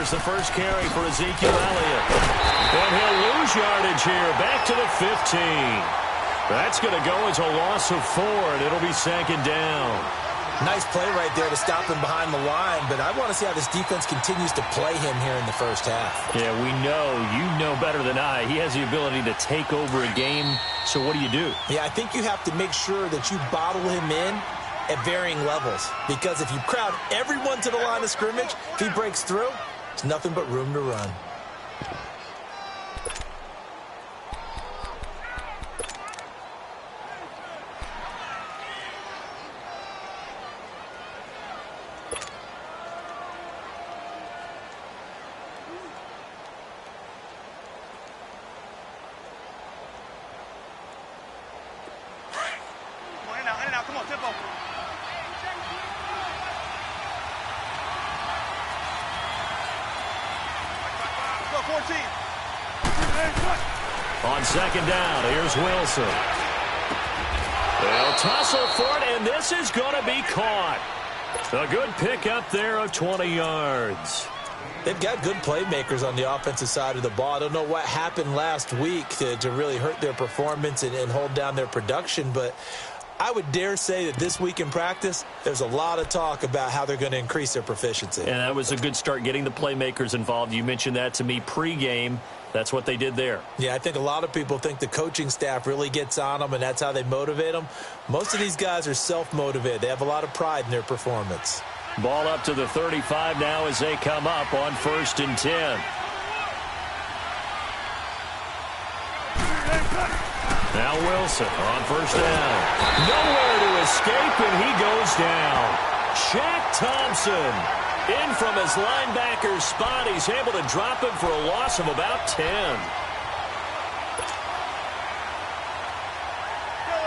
There's the first carry for Ezekiel Elliott. And he'll lose yardage here, back to the 15. That's going to go as a loss of 4, and it'll be second down. Nice play right there to stop him behind the line, but I want to see how this defense continues to play him here in the first half. Yeah, we know. You know better than I. He has the ability to take over a game, so what do you do? Yeah, I think you have to make sure that you bottle him in at varying levels, because if you crowd everyone to the line of scrimmage, if he breaks through, there's nothing but room to run. Come on, tempo. 14. On second down, here's Wilson. They'll tussle for it, and this is going to be caught. A good pickup there of 20 yards. They've got good playmakers on the offensive side of the ball. I don't know what happened last week to really hurt their performance and hold down their production, but I would dare say that this week in practice, there's a lot of talk about how they're going to increase their proficiency. And that was a good start, getting the playmakers involved. You mentioned that to me pregame. That's what they did there. Yeah, I think a lot of people think the coaching staff really gets on them, and that's how they motivate them. Most of these guys are self-motivated. They have a lot of pride in their performance. Ball up to the 35 now as they come up on 1st and 10. Now Wilson on 1st down. Nowhere to escape, and he goes down. Shaq Thompson in from his linebacker's spot. He's able to drop him for a loss of about 10.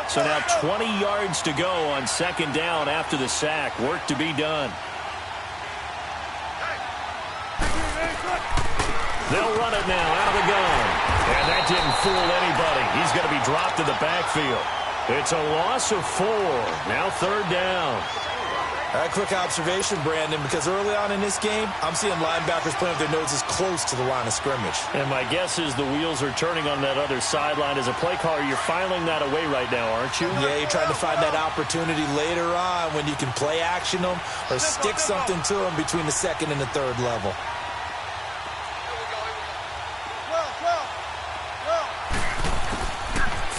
So now 20 yards to go on 2nd down after the sack. Work to be done. They'll run it now out of the gun. And that didn't fool anybody. He's going to be dropped in the backfield. It's a loss of 4. Now 3rd down. All right, quick observation, Brandon, because early on in this game, I'm seeing linebackers playing with their noses close to the line of scrimmage. And my guess is the wheels are turning on that other sideline. As a play caller, you're filing that away right now, aren't you? Yeah, you're trying to find that opportunity later on when you can play action them or stick something to them between the 2nd and the 3rd level.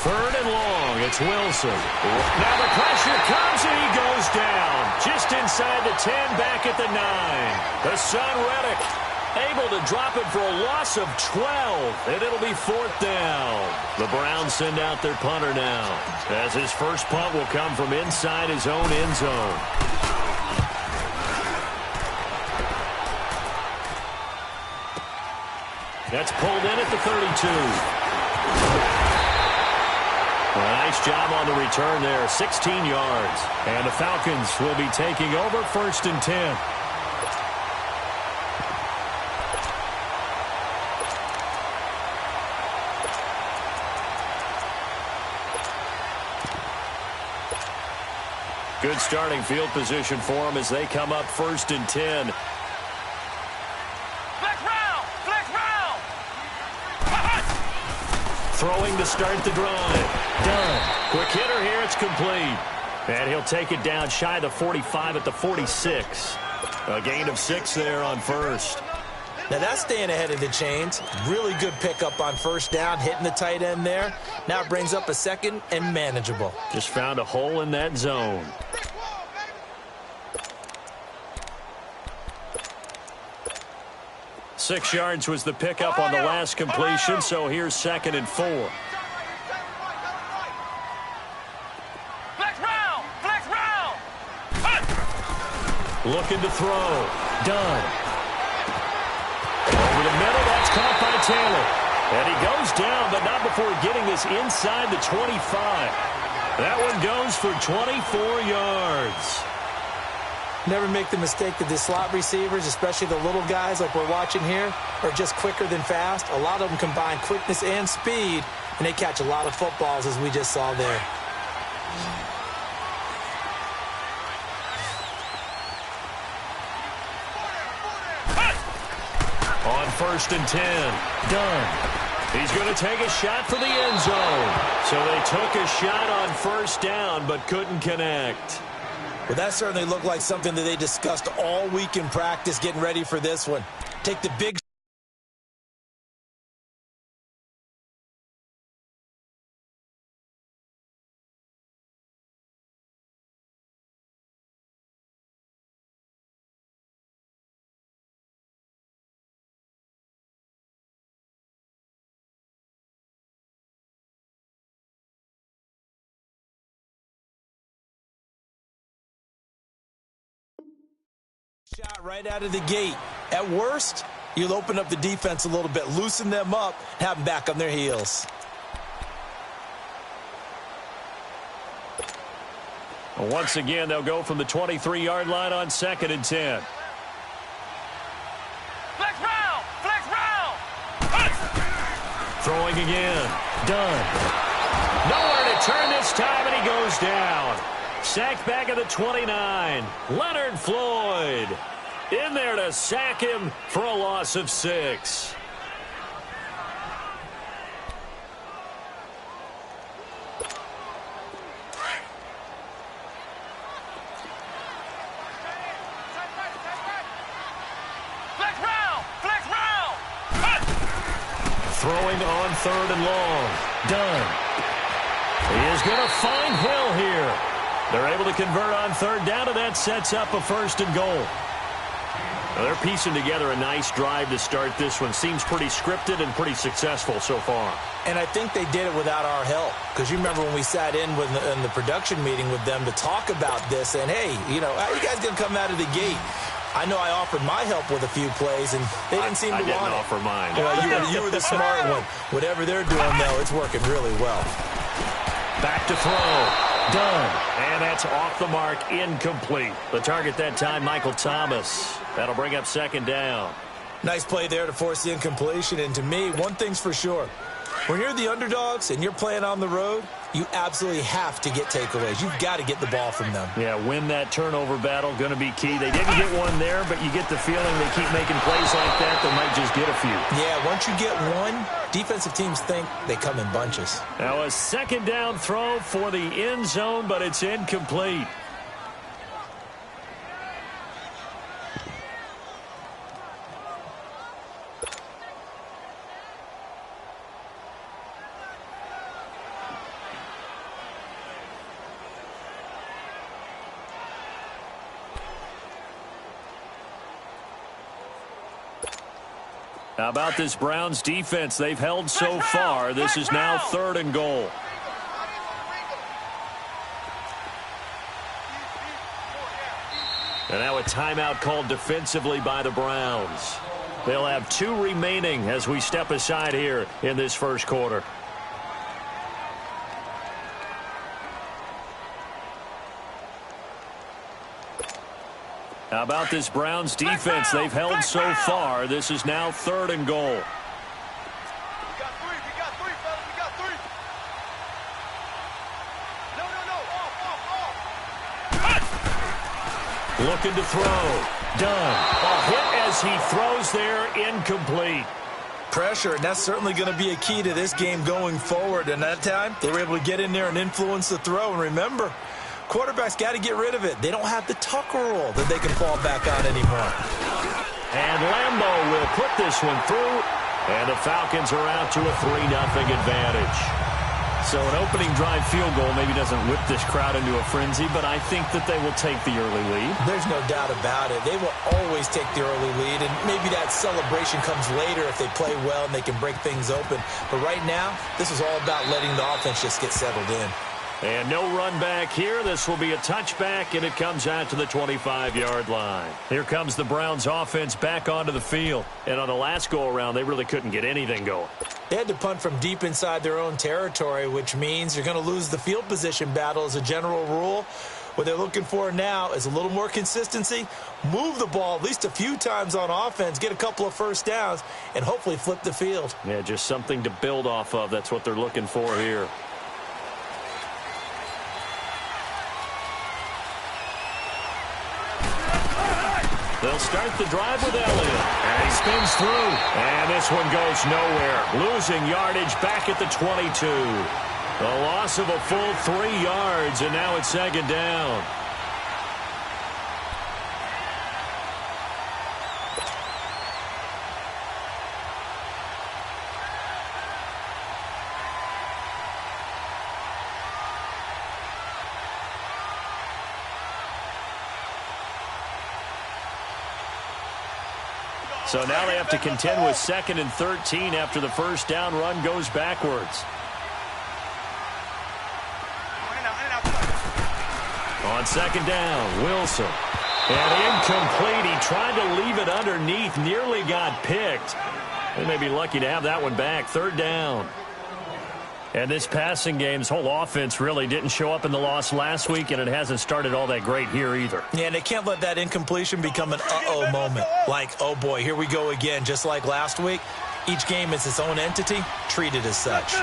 Third and long, it's Wilson. Now the pressure comes and he goes down. Just inside the 10, back at the 9. The son Reddick able to drop it for a loss of 12, and it'll be 4th down. The Browns send out their punter now, as his first punt will come from inside his own end zone. That's pulled in at the 32. Nice job on the return there, 16 yards. And the Falcons will be taking over 1st and 10. Good starting field position for them as they come up 1st and 10. Throwing to start the drive. Done. Quick hitter here. It's complete. And he'll take it down shy of the 45 at the 46. A gain of 6 there on 1st. Now that's staying ahead of the chains. Really good pickup on 1st down, hitting the tight end there. Now it brings up a 2nd and manageable. Just found a hole in that zone. Six yards was the pickup on the last completion, so here's 2nd and 4. Looking to throw. Done. Over the middle, that's caught by Taylor. And he goes down, but not before getting this inside the 25. That one goes for 24 yards. Never make the mistake that the slot receivers, especially the little guys like we're watching here, are just quicker than fast. A lot of them combine quickness and speed, and they catch a lot of footballs, as we just saw there. 1st and 10. Done. He's going to take a shot for the end zone. So they took a shot on 1st down but couldn't connect. Well, that certainly looked like something that they discussed all week in practice getting ready for this one. Take the big shot right out of the gate. At worst, you'll open up the defense a little bit, loosen them up, have them back on their heels. Once again, they'll go from the 23-yard line on 2nd and 10. Flex round! Flex round! Throwing again. Done. Nowhere to turn this time, and he goes down. Sacked back at the 29. Leonard Floyd in there to sack him for a loss of 6. Flex round! Flex round! Throwing on 3rd and long. Done. He is going to find Hill here. They're able to convert on 3rd down, and that sets up a 1st and goal. Now they're piecing together a nice drive to start this one. Seems pretty scripted and pretty successful so far. And I think they did it without our help. Because you remember when we sat in the production meeting with them to talk about this, and hey, you know, how are you guys going to come out of the gate? I know I offered my help with a few plays, and they didn't seem to want it. I didn't offer mine. Well, you were the smart one. Whatever they're doing, though, it's working really well. Back to throw. Done. And that's off the mark, incomplete. The target that time, Michael Thomas. That'll bring up 2nd down. Nice play there to force the incompletion. And to me, one thing's for sure. When you're the underdogs and you're playing on the road, you absolutely have to get takeaways. You've got to get the ball from them. Yeah, win that turnover battle, going to be key. They didn't get one there, but you get the feeling they keep making plays like that, they might just get a few. Yeah, once you get one, defensive teams think they come in bunches. Now a 2nd down throw for the end zone, but it's incomplete. How about this Browns defense? They've held so far. This is now 3rd and goal. And now a timeout called defensively by the Browns. They'll have 2 remaining as we step aside here in this 1st quarter. How about this Browns defense? They've held so far. This is now 3rd and goal. We got 3. We got 3, fellas. We got 3. No. Off. Looking to throw. Done. A hit as he throws there, incomplete. Pressure, and that's certainly going to be a key to this game going forward. And that time, they were able to get in there and influence the throw. And remember, quarterbacks got to get rid of it. They don't have the Tucker rule that they can fall back on anymore. And Lambo will put this one through, and the Falcons are out to a 3-0 advantage. So an opening drive field goal maybe doesn't whip this crowd into a frenzy, but I think that they will take the early lead. There's no doubt about it. They will always take the early lead, and maybe that celebration comes later if they play well and they can break things open. But right now, this is all about letting the offense just get settled in. And no run back here. This will be a touchback, and it comes out to the 25-yard line. Here comes the Browns offense back onto the field. And on the last go-around, they really couldn't get anything going. They had to punt from deep inside their own territory, which means you're going to lose the field position battle as a general rule. What they're looking for now is a little more consistency, move the ball at least a few times on offense, get a couple of first downs, and hopefully flip the field. Yeah, just something to build off of. That's what they're looking for here. They'll start the drive with Elliott. And he spins through. And this one goes nowhere. Losing yardage back at the 22. A loss of a full 3 yards, and now it's second down. So now they have to contend with 2nd and 13 after the first down run goes backwards. On second down, Wilson. And incomplete. He tried to leave it underneath, nearly got picked. They may be lucky to have that one back. Third down. And this passing game's whole offense really didn't show up in the loss last week, and it hasn't started all that great here either. Yeah, and they can't let that incompletion become an uh-oh moment. Like, oh boy, here we go again, just like last week. Each game is its own entity, treated as such.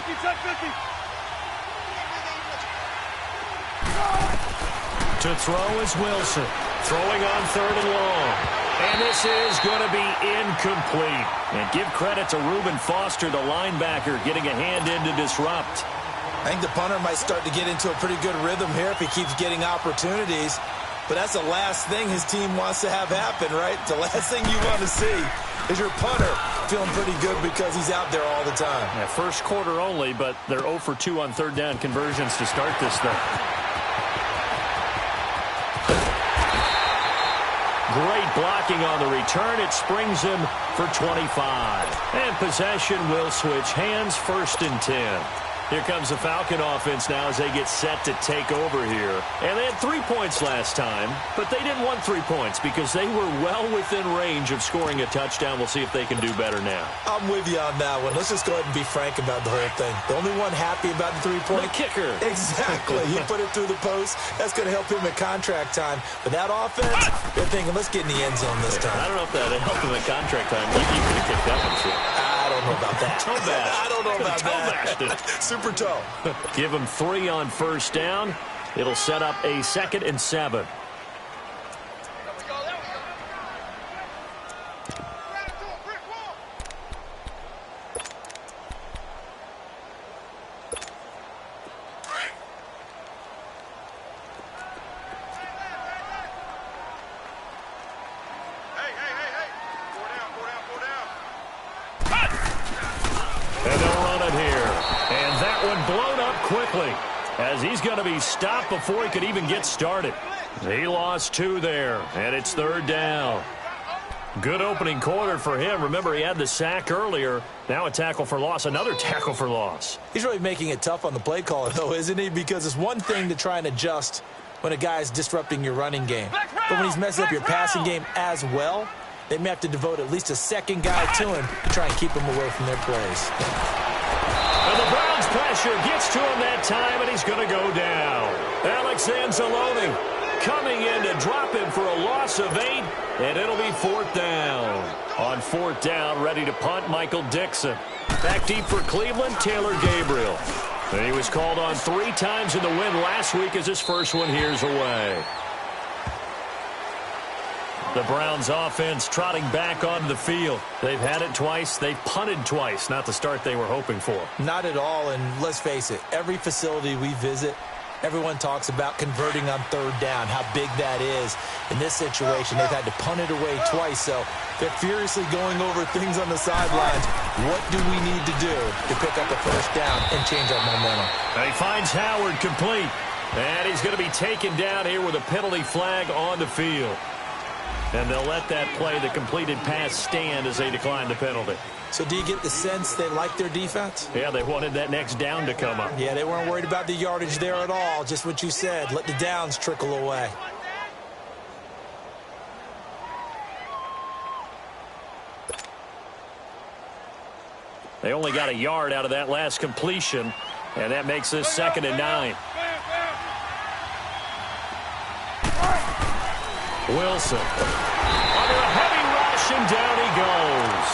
To throw is Wilson. Throwing on 3rd and long. And this is going to be incomplete. And give credit to Reuben Foster, the linebacker, getting a hand in to disrupt. I think the punter might start to get into a pretty good rhythm here if he keeps getting opportunities. But that's the last thing his team wants to have happen, right? The last thing you want to see is your punter feeling pretty good because he's out there all the time. Yeah, first quarter only, but they're 0 for 2 on 3rd down conversions to start this thing. Great blocking on the return. It springs him for 25. And possession will switch hands, 1st and 10. Here comes the Falcon offense now as they get set to take over here. And they had 3 points last time, but they didn't want 3 points because they were well within range of scoring a touchdown. We'll see if they can do better now. I'm with you on that one. Let's just go ahead and be frank about the whole thing. The only one happy about the 3-point? The kicker. Exactly. He put it through the post. That's going to help him at contract time. But that offense, they're thinking, let's get in the end zone this time. I don't know if that helped him at contract time. Maybe you could have kicked that one too. I don't know about that. Toe bash. I don't know about that. Super toe. Give him 3 on 1st down. It'll set up a 2nd and 7. Quickly, as he's going to be stopped before he could even get started. He lost 2 there, and it's 3rd down. Good opening quarter for him. Remember, he had the sack earlier. Now a tackle for loss, another tackle for loss. He's really making it tough on the play caller, though, isn't he? Because it's one thing to try and adjust when a guy's disrupting your running game. But when he's messing up your passing game as well, they may have to devote at least a second guy to him to try and keep him away from their plays. And the Browns pressure gets to him that time, and he's going to go down. Alex Anzalone coming in to drop him for a loss of 8, and it'll be 4th down. On 4th down, ready to punt, Michael Dixon. Back deep for Cleveland, Taylor Gabriel. And he was called on 3 times in the win last week as his first one here's away. The Browns offense trotting back onto the field. They've had it twice. They've punted twice. Not the start they were hoping for. Not at all, and let's face it, every facility we visit, everyone talks about converting on 3rd down, how big that is. In this situation, they've had to punt it away twice, so they're furiously going over things on the sidelines. What do we need to do to pick up a 1st down and change our momentum? And he finds Howard complete. And he's going to be taken down here with a penalty flag on the field. And they'll let that play, the completed pass, stand as they decline the penalty. So do you get the sense they like their defense? Yeah, they wanted that next down to come up. Yeah, they weren't worried about the yardage there at all. Just what you said. Let the downs trickle away. They only got a yard out of that last completion, and that makes this 2nd and 9. Wilson under a heavy rush, and down he goes.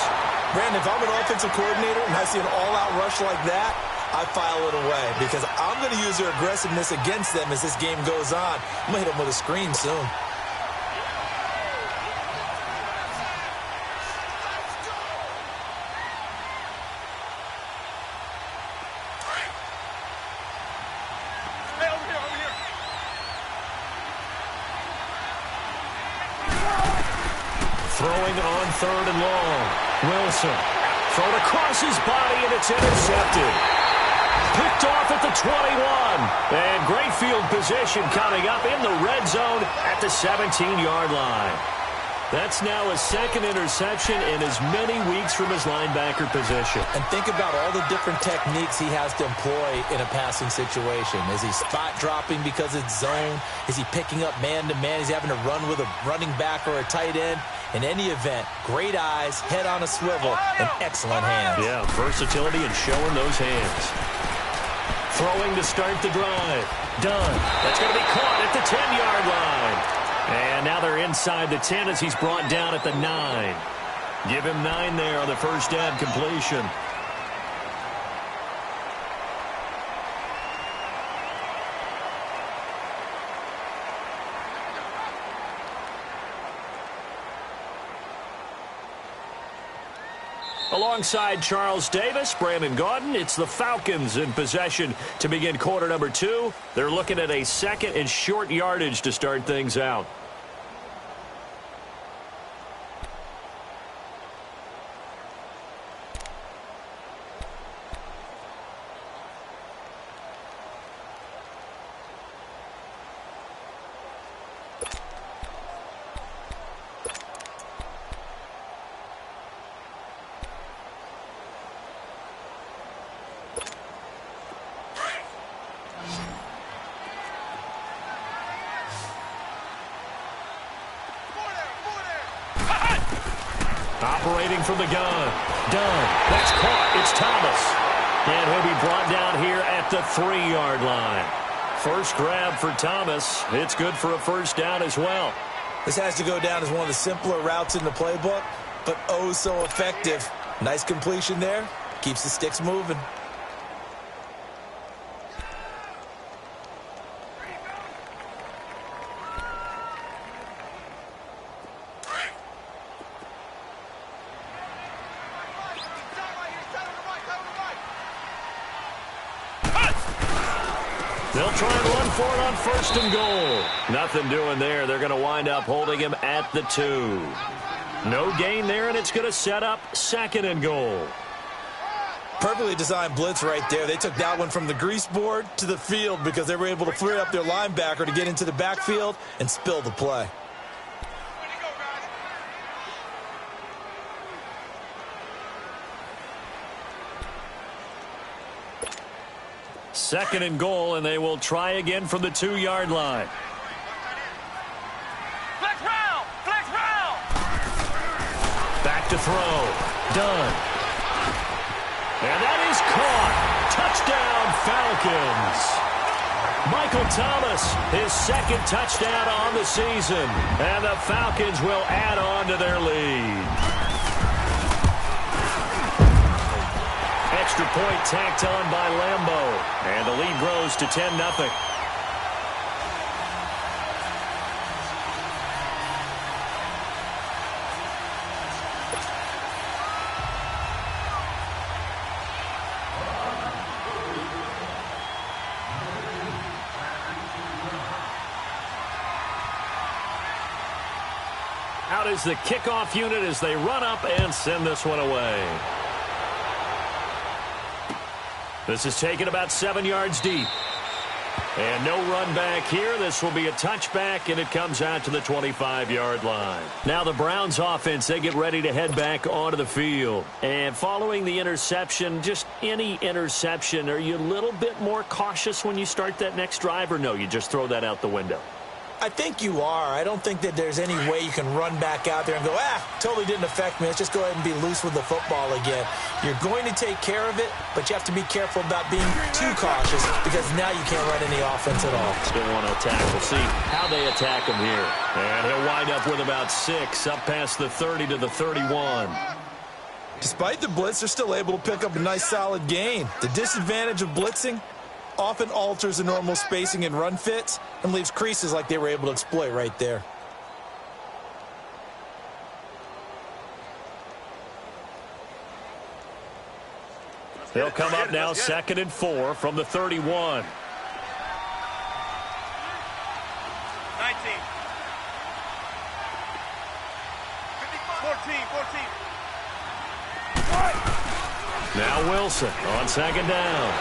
Brandon, if I'm an offensive coordinator and I see an all-out rush like that, I file it away because I'm going to use their aggressiveness against them as this game goes on. I'm going to hit them with a screen soon. Throwing on 3rd and long. Wilson. Thrown across his body, and it's intercepted. Picked off at the 21. And great field position coming up in the red zone at the 17-yard line. That's now his 2nd interception in as many weeks from his linebacker position. And think about all the different techniques he has to employ in a passing situation. Is he spot dropping because it's zone? Is he picking up man-to-man? Is he having to run with a running back or a tight end? In any event, great eyes, head on a swivel, and excellent hands. Yeah, versatility and showing those hands. Throwing to start the drive. Done. That's going to be caught at the 10-yard line. And now they're inside the 10 as he's brought down at the 9. Give him 9 there on the first down completion. Alongside Charles Davis, Brandon Gaudin, it's the Falcons in possession to begin quarter number 2. They're looking at a 2nd and short yardage to start things out. Operating from the gun. Done. That's caught. It's Thomas. And he'll be brought down here at the 3-yard line. First grab for Thomas. It's good for a first down as well. This has to go down as one of the simpler routes in the playbook, but oh so effective. Nice completion there. Keeps the sticks moving. They'll try and run for it on 1st and goal. Nothing doing there. They're going to wind up holding him at the 2. No gain there, and it's going to set up 2nd and goal. Perfectly designed blitz right there. They took that one from the grease board to the field because they were able to free up their linebacker to get into the backfield and spill the play. Second and goal, and they will try again from the 2-yard line. Flex round! Flex round! Back to throw. Done. And that is caught. Touchdown, Falcons. Michael Thomas, his 2nd touchdown on the season. And the Falcons will add on to their lead. Extra point tacked on by Lambeau. And the lead grows to 10-0. Out is the kickoff unit as they run up and send this one away. This is taken about 7 yards deep. And no run back here. This will be a touchback, and it comes out to the 25-yard line. Now the Browns offense, they get ready to head back onto the field. And following the interception, just any interception, are you a little bit more cautious when you start that next drive, or no, you just throw that out the window? I think you are. I don't think that there's any way you can run back out there and go, totally didn't affect me. Let's just go ahead and be loose with the football again. You're going to take care of it, but you have to be careful about being too cautious because now you can't run any offense at all. Still want to attack. We'll see how they attack him here. And he'll wind up with about 6 up past the 30 to the 31. Despite the blitz, they're still able to pick up a nice solid gain. The disadvantage of blitzing often alters the normal spacing and run fits and leaves creases like they were able to exploit right there. They'll come up now 2nd and 4 from the 31. 19. 55. Now Wilson on second down.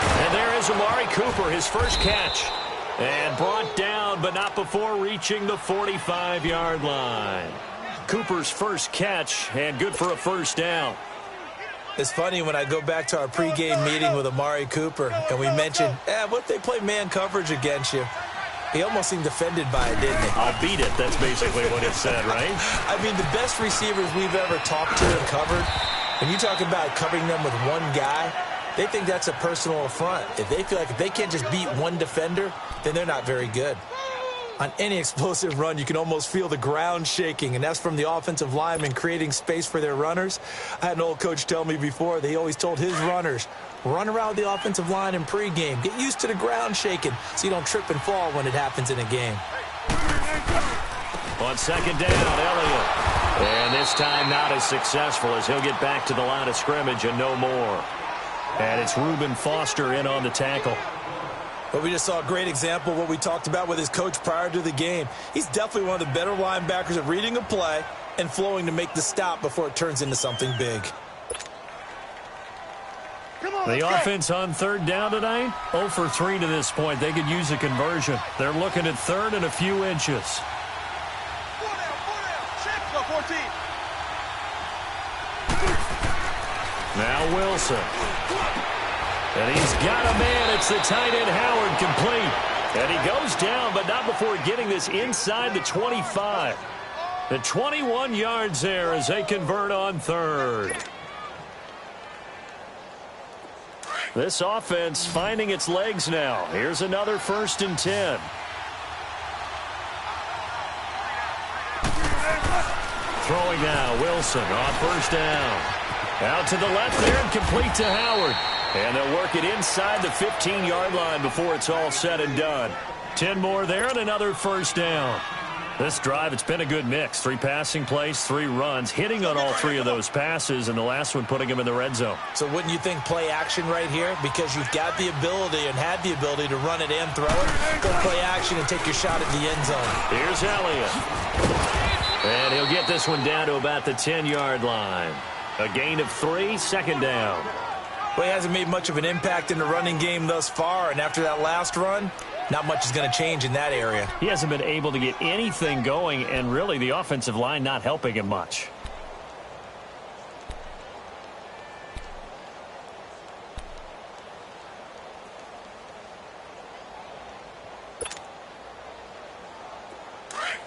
And there is Amari Cooper, his first catch. And brought down, but not before reaching the 45-yard line. Cooper's first catch, and good for a first down. It's funny when I go back to our pregame meeting with Amari Cooper, and we mentioned, what if they play man coverage against you? He almost seemed offended by it, didn't he? I'll beat it. That's basically what it said, right? I mean, the best receivers we've ever talked to and covered, when you talk about covering them with one guy, they think that's a personal affront. If they feel like if they can't just beat one defender, then they're not very good. On any explosive run, you can almost feel the ground shaking, and that's from the offensive linemen creating space for their runners. I had an old coach tell me before that he always told his runners, run around the offensive line in pregame. Get used to the ground shaking so you don't trip and fall when it happens in a game. On second down, Elliott. And this time not as successful as he'll get back to the line of scrimmage and no more. And it's Reuben Foster in on the tackle. But we just saw a great example of what we talked about with his coach prior to the game. He's definitely one of the better linebackers at reading a play and flowing to make the stop before it turns into something big. The offense on third down tonight, 0 for 3 to this point. They could use a conversion. They're looking at third and a few inches. 4 down. Check for 14. Now Wilson. And he's got a man. It's the tight end Howard, complete. And he goes down, but not before getting this inside the 25. The 21 yards there as they convert on third. This offense finding its legs now. Here's another 1st and 10. Throwing now, Wilson on 1st down. Out to the left there and complete to Howard. And they'll work it inside the 15-yard line before it's all said and done. 10 more there and another 1st down. This drive, it's been a good mix. 3 passing plays, 3 runs, hitting on all 3 of those passes, and the last one putting him in the red zone. So wouldn't you think play action right here? Because you've got the ability and had the ability to run it and throw it. Go play action and take your shot at the end zone. Here's Elliott. And he'll get this one down to about the 10-yard line. A gain of 3, 2nd down. Well, he hasn't made much of an impact in the running game thus far, and after that last run, not much is going to change in that area. He hasn't been able to get anything going, and really the offensive line not helping him much.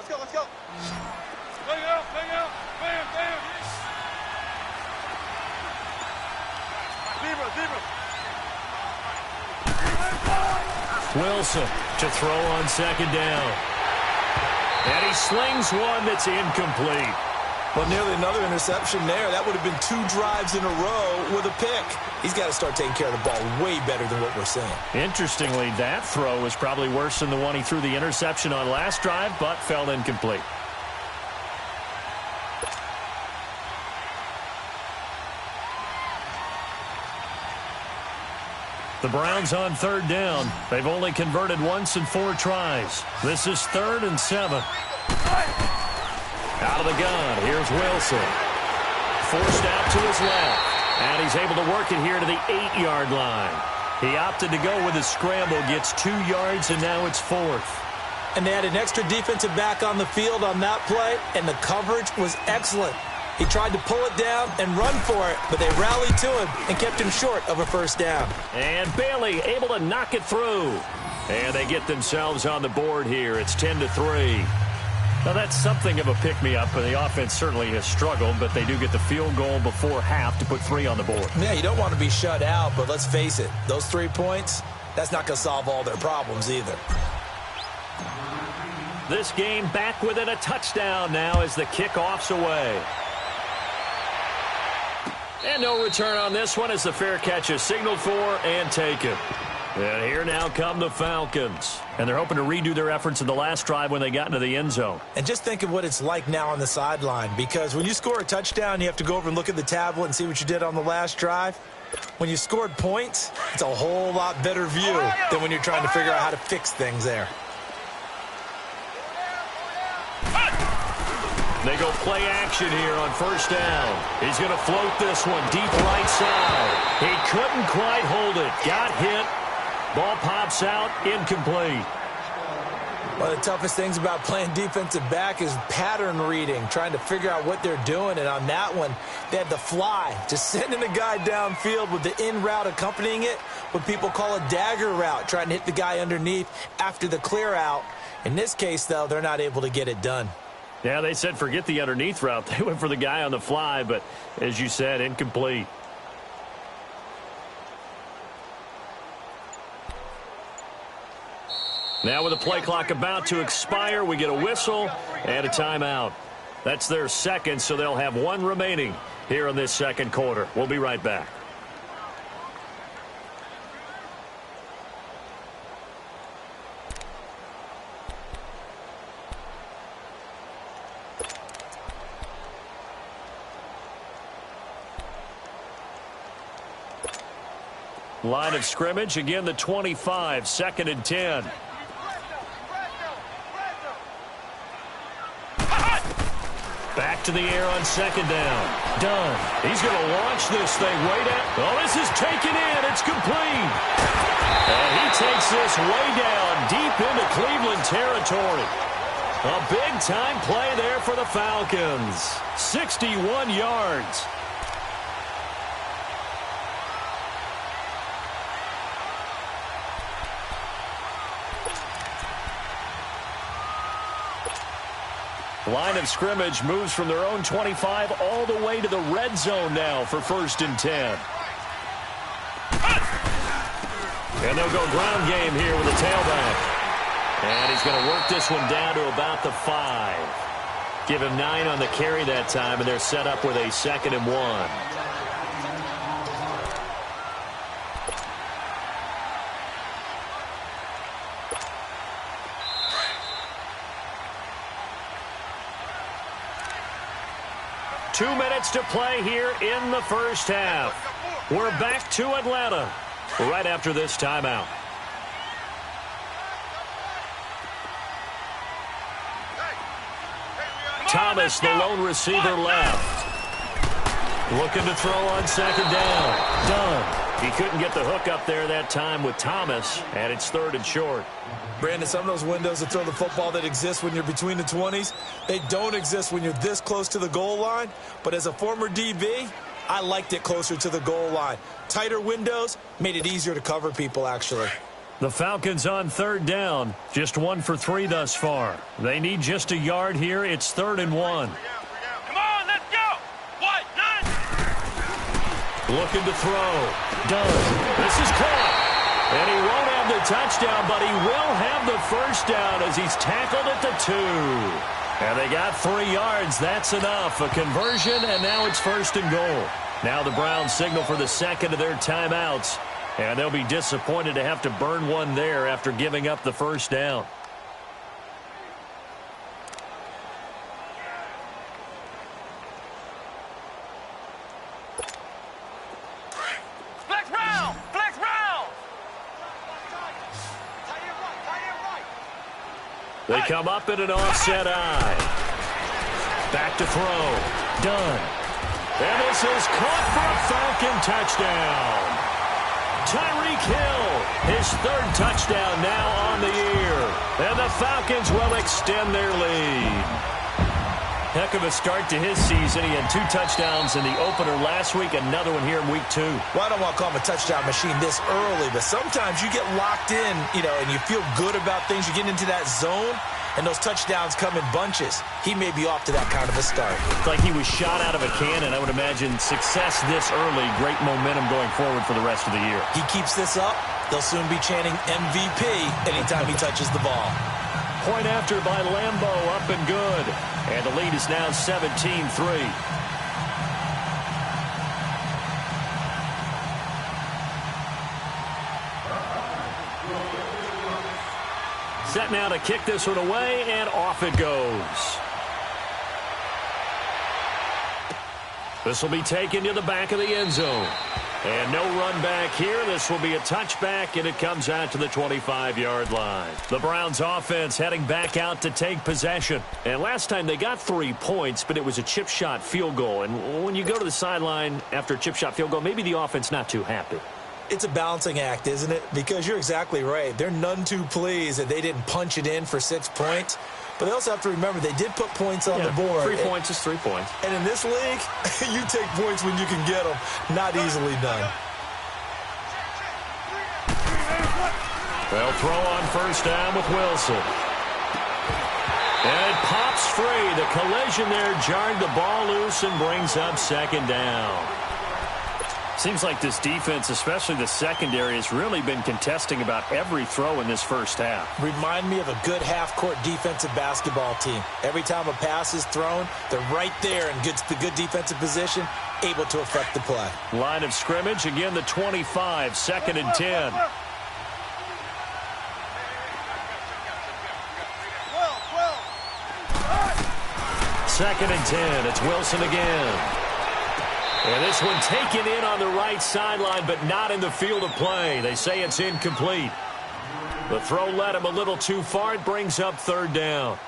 Let's go. Bang out. Bam. Zebra. Wilson to throw on 2nd down. And he slings one that's incomplete. Well, nearly another interception there. That would have been 2 drives in a row with a pick. He's got to start taking care of the ball way better than what we're seeing. Interestingly, that throw was probably worse than the one he threw the interception on last drive, but fell incomplete. The Browns on 3rd down. They've only converted once in 4 tries. This is 3rd and 7. Out of the gun, here's Wilson. Forced out to his left. And he's able to work it here to the 8-yard line. He opted to go with a scramble, gets 2 yards, and now it's 4th. And they had an extra defensive back on the field on that play, and the coverage was excellent. He tried to pull it down and run for it, but they rallied to him and kept him short of a 1st down. And Bailey able to knock it through. And they get themselves on the board here. It's 10-3. Now, that's something of a pick-me-up, but the offense certainly has struggled, but they do get the field goal before half to put 3 on the board. Yeah, you don't want to be shut out, but let's face it, those 3 points, that's not going to solve all their problems either. This game back within a touchdown now as the kickoff's away. And no return on this one as the fair catch is signaled for and taken. And here now come the Falcons. And they're hoping to redo their efforts in the last drive when they got into the end zone. And just think of what it's like now on the sideline, because when you score a touchdown, you have to go over and look at the tablet and see what you did on the last drive. When you scored points, it's a whole lot better view than when you're trying to figure out how to fix things there. They go play action here on first down. He's going to float this one deep right side. He couldn't quite hold it. Got hit. Ball pops out, incomplete. One of the toughest things about playing defensive back is pattern reading, trying to figure out what they're doing. And on that one, they had the fly, just sending a guy downfield with the in route accompanying it, what people call a dagger route, trying to hit the guy underneath after the clear out. In this case, though, they're not able to get it done. Yeah, they said forget the underneath route. They went for the guy on the fly, but as you said, incomplete. Now with the play clock about to expire, we get a whistle and a timeout. That's their second, so they'll have one remaining here in this second quarter. We'll be right back. Line of scrimmage, again the 25, 2nd and 10. Back to the air on 2nd down. Dunn. He's going to launch this thing way down. Oh, this is taken in. It's complete. And he takes this way down deep into Cleveland territory. A big-time play there for the Falcons. 61 yards. Line of scrimmage moves from their own 25 all the way to the red zone now for 1st and 10. And they'll go ground game here with a tailback. And he's going to work this one down to about the 5. Give him 9 on the carry that time, and they're set up with a 2nd and 1. 2 minutes to play here in the first half. We're back to Atlanta right after this timeout. Thomas, the lone receiver, left. Looking to throw on 2nd down. Dunn. He couldn't get the hook up there that time with Thomas, and it's 3rd and short. Brandon, some of those windows to throw the football that exist when you're between the 20s, they don't exist when you're this close to the goal line. But as a former DB, I liked it closer to the goal line. Tighter windows made it easier to cover people, actually. The Falcons on 3rd down. Just 1 for 3 thus far. They need just a yard here. It's 3rd and 1. Come on, let's go. What? None. Looking to throw. Dunn. This is caught. And he won't have the touchdown, but he will have the first down as he's tackled at the 2. And they got 3 yards. That's enough. A conversion, and now it's 1st and goal. Now the Browns signal for the second of their timeouts. And they'll be disappointed to have to burn one there after giving up the first down. Flex round. Flex round. They come up in an offset eye. Back to throw. Dunn. And this is caught for a Falcon touchdown. Tyreek Hill, his 3rd touchdown now on the year. And the Falcons will extend their lead. Heck of a start to his season. He had 2 touchdowns in the opener last week, another one here in week 2. Well, I don't want to call him a touchdown machine this early, but sometimes you get locked in, and you feel good about things. You get into that zone, and those touchdowns come in bunches. He may be off to that kind of a start. It's like he was shot out of a cannon. I would imagine success this early, great momentum going forward for the rest of the year. He keeps this up, they'll soon be chanting MVP anytime he touches the ball. Point after by Lambeau, up and good. And the lead is now 17-3. Set now to kick this one away, and off it goes. This will be taken to the back of the end zone. And no run back here. This will be a touchback, and it comes out to the 25-yard line. The Browns offense heading back out to take possession. And last time they got 3 points, but it was a chip shot field goal. And when you go to the sideline after a chip shot field goal, maybe the offense not too happy. It's a balancing act, isn't it? Because you're exactly right. They're none too pleased that they didn't punch it in for 6 points. But they also have to remember they did put points on the board. 3 points is 3 points. And in this league, you take points when you can get them. Not easily done. They'll throw on first down with Wilson. And it pops free. The collision there jarred the ball loose and brings up second down. Seems like this defense, especially the secondary, has really been contesting about every throw in this first half. Remind me of a good half-court defensive basketball team. Every time a pass is thrown, they're right there in good defensive position, able to affect the play. Line of scrimmage, again the 25, 2nd and 10. Second and 10, it's Wilson again. And this one taken in on the right sideline, but not in the field of play. They say it's incomplete. The throw led him a little too far. It brings up third down.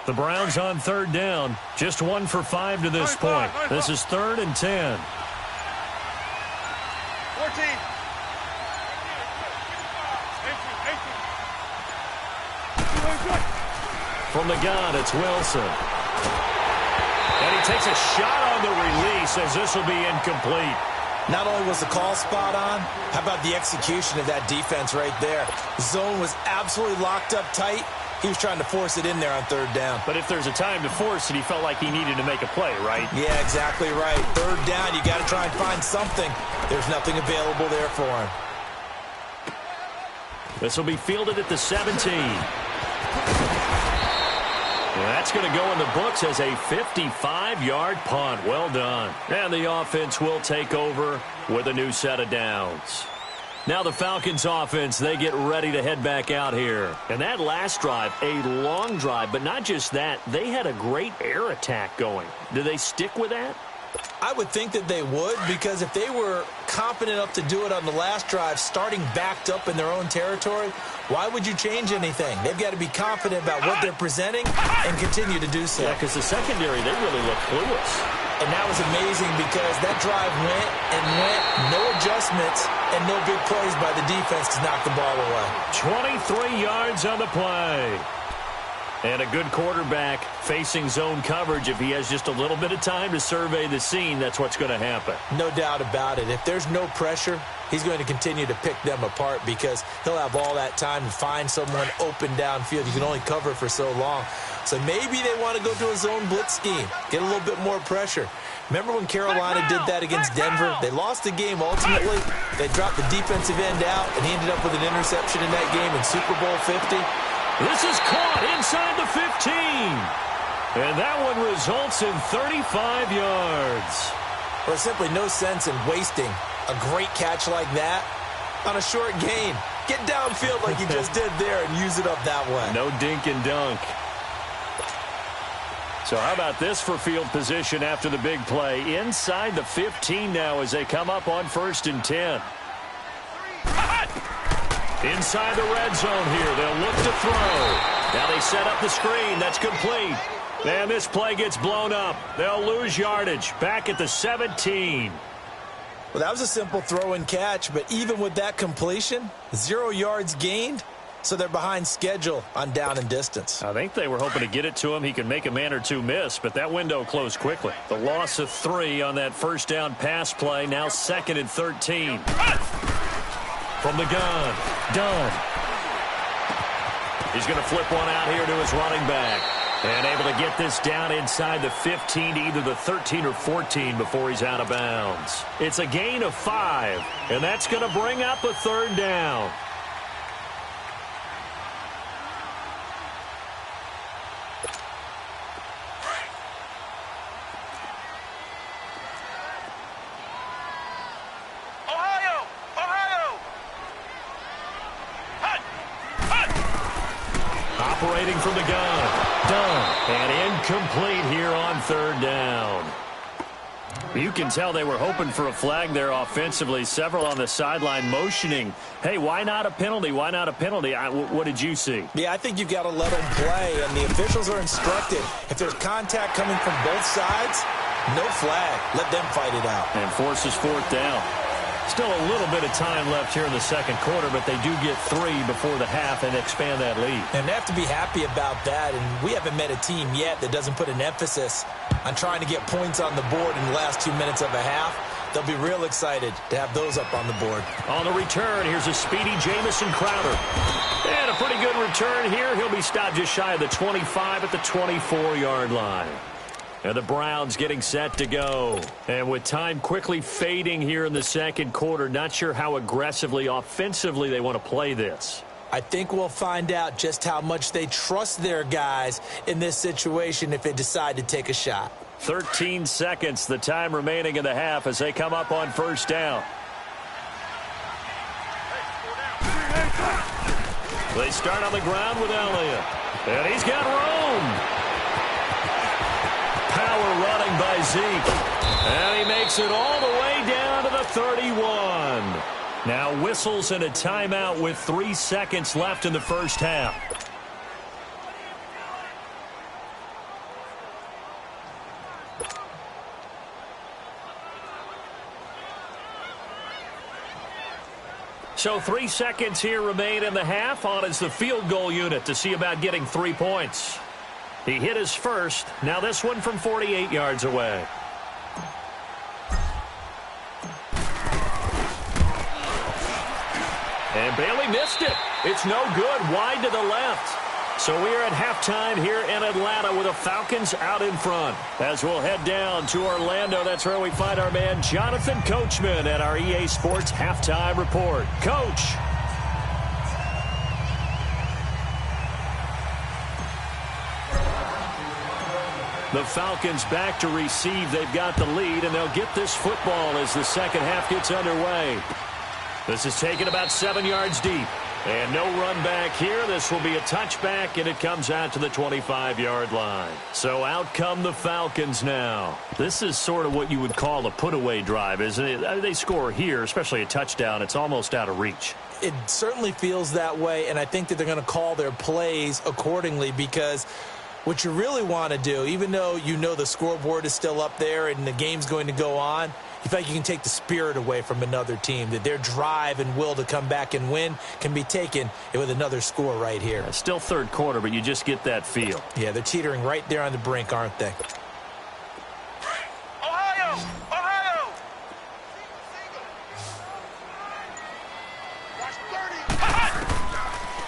The Browns on third down. Just 1 for 5 to this point. This is 3rd and 10. 14. From the gun, it's Wilson. And he takes a shot on the release as this will be incomplete. Not only was the call spot on, how about the execution of that defense right there? Zone was absolutely locked up tight. He was trying to force it in there on third down. But if there's a time to force it, he felt like he needed to make a play, right? Yeah, exactly right. Third down, you got to try and find something. There's nothing available there for him. This will be fielded at the 17. And that's going to go in the books as a 55-yard punt. Well done. And the offense will take over with a new set of downs. Now the Falcons offense, they get ready to head back out here. And that last drive, a long drive, but not just that, they had a great air attack going. Do they stick with that? I would think that they would, because if they were confident enough to do it on the last drive, starting backed up in their own territory, why would you change anything? They've got to be confident about what they're presenting and continue to do so. Yeah, because the secondary, they really look clueless. And that was amazing because that drive went and went, no adjustments, and no big plays by the defense to knock the ball away. 23 yards on the play. And a good quarterback facing zone coverage. If he has just a little bit of time to survey the scene, that's what's going to happen. No doubt about it. If there's no pressure, he's going to continue to pick them apart because he'll have all that time to find someone open downfield. You can only cover for so long. So maybe they want to go to a zone blitz scheme, get a little bit more pressure. Remember when Carolina did that against Denver? They lost the game ultimately. They dropped the defensive end out, and he ended up with an interception in that game in Super Bowl 50. This is caught inside the 15. And that one results in 35 yards. Well, there's simply no sense in wasting a great catch like that on a short gain. Get downfield like you just did there and use it up that way. No dink and dunk. So how about this for field position after the big play? Inside the 15 now as they come up on 1st and 10. Inside the red zone here. They'll look to throw. Now they set up the screen. That's complete. And this play gets blown up. They'll lose yardage. Back at the 17. Well, that was a simple throw and catch, but even with that completion, 0 yards gained, so they're behind schedule on down and distance. I think they were hoping to get it to him. He can make a man or two miss, but that window closed quickly. The loss of 3 on that first down pass play. Now 2nd and 13. From the gun, Dunn. He's going to flip one out here to his running back. And able to get this down inside the 15 to either the 13 or 14 before he's out of bounds. It's a gain of 5, and that's going to bring up a 3rd down. operating from the gun. Done. And incomplete here on third down. You can tell they were hoping for a flag there offensively. Several on the sideline motioning, hey, why not a penalty? Why not a penalty? What did you see? Yeah, I think you've got to let them play, and the officials are instructed. If there's contact coming from both sides, no flag. Let them fight it out. And forces fourth down. Still a little bit of time left here in the second quarter, but they do get 3 before the half and expand that lead. And they have to be happy about that, and we haven't met a team yet that doesn't put an emphasis on trying to get points on the board in the last 2 minutes of a half. They'll be real excited to have those up on the board. On the return, here's a speedy Jamison Crowder. And a pretty good return here. He'll be stopped just shy of the 25 at the 24-yard line. And the Browns getting set to go. And with time quickly fading here in the second quarter, not sure how aggressively, offensively they want to play this. I think we'll find out just how much they trust their guys in this situation if they decide to take a shot. 13 seconds, the time remaining in the half as they come up on first down. They start on the ground with Elliott. And he's got room. Power running by Zeke. And he makes it all the way down to the 31. Now whistles and a timeout with 3 seconds left in the first half. So 3 seconds here remain in the half. On is the field goal unit to see about getting 3 points. He hit his first. Now this one from 48 yards away. And Bailey missed it. It's no good. Wide to the left. So we are at halftime here in Atlanta with the Falcons out in front. As we'll head down to Orlando, that's where we find our man Jonathan Coachman at our EA Sports Halftime Report. Coach. The Falcons back to receive. They've got the lead, and they'll get this football as the second half gets underway. This is taken about 7 yards deep. And no run back here. This will be a touchback, and it comes out to the 25-yard line. So out come the Falcons now. This is sort of what you would call a put-away drive, isn't it? They score here, especially a touchdown. It's almost out of reach. It certainly feels that way, and I think that they're going to call their plays accordingly because what you really want to do, even though you know the scoreboard is still up there and the game's going to go on, you feel like you can take the spirit away from another team, that their drive and will to come back and win can be taken with another score right here. Still third quarter, but you just get that feel. Yeah, they're teetering right there on the brink, aren't they? Ohio! Ohio!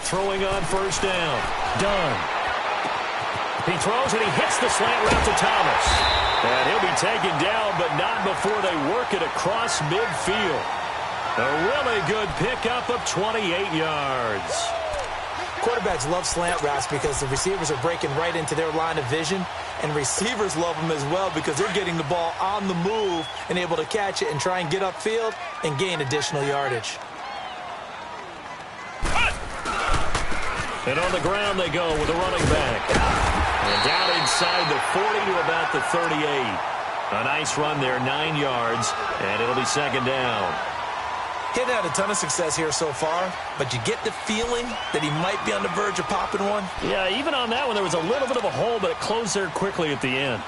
Throwing on first down. Done. He throws and he hits the slant route to Thomas. And he'll be taken down, but not before they work it across midfield. A really good pickup of 28 yards. Quarterbacks love slant routes because the receivers are breaking right into their line of vision, and receivers love them as well because they're getting the ball on the move and able to catch it and try and get upfield and gain additional yardage. And on the ground they go with a running back. And down inside the 40 to about the 38. A nice run there, 9 yards, and it'll be second down. He hadn't had a ton of success here so far, but you get the feeling that he might be on the verge of popping one. Yeah, even on that one, there was a little bit of a hole, but it closed there quickly at the end.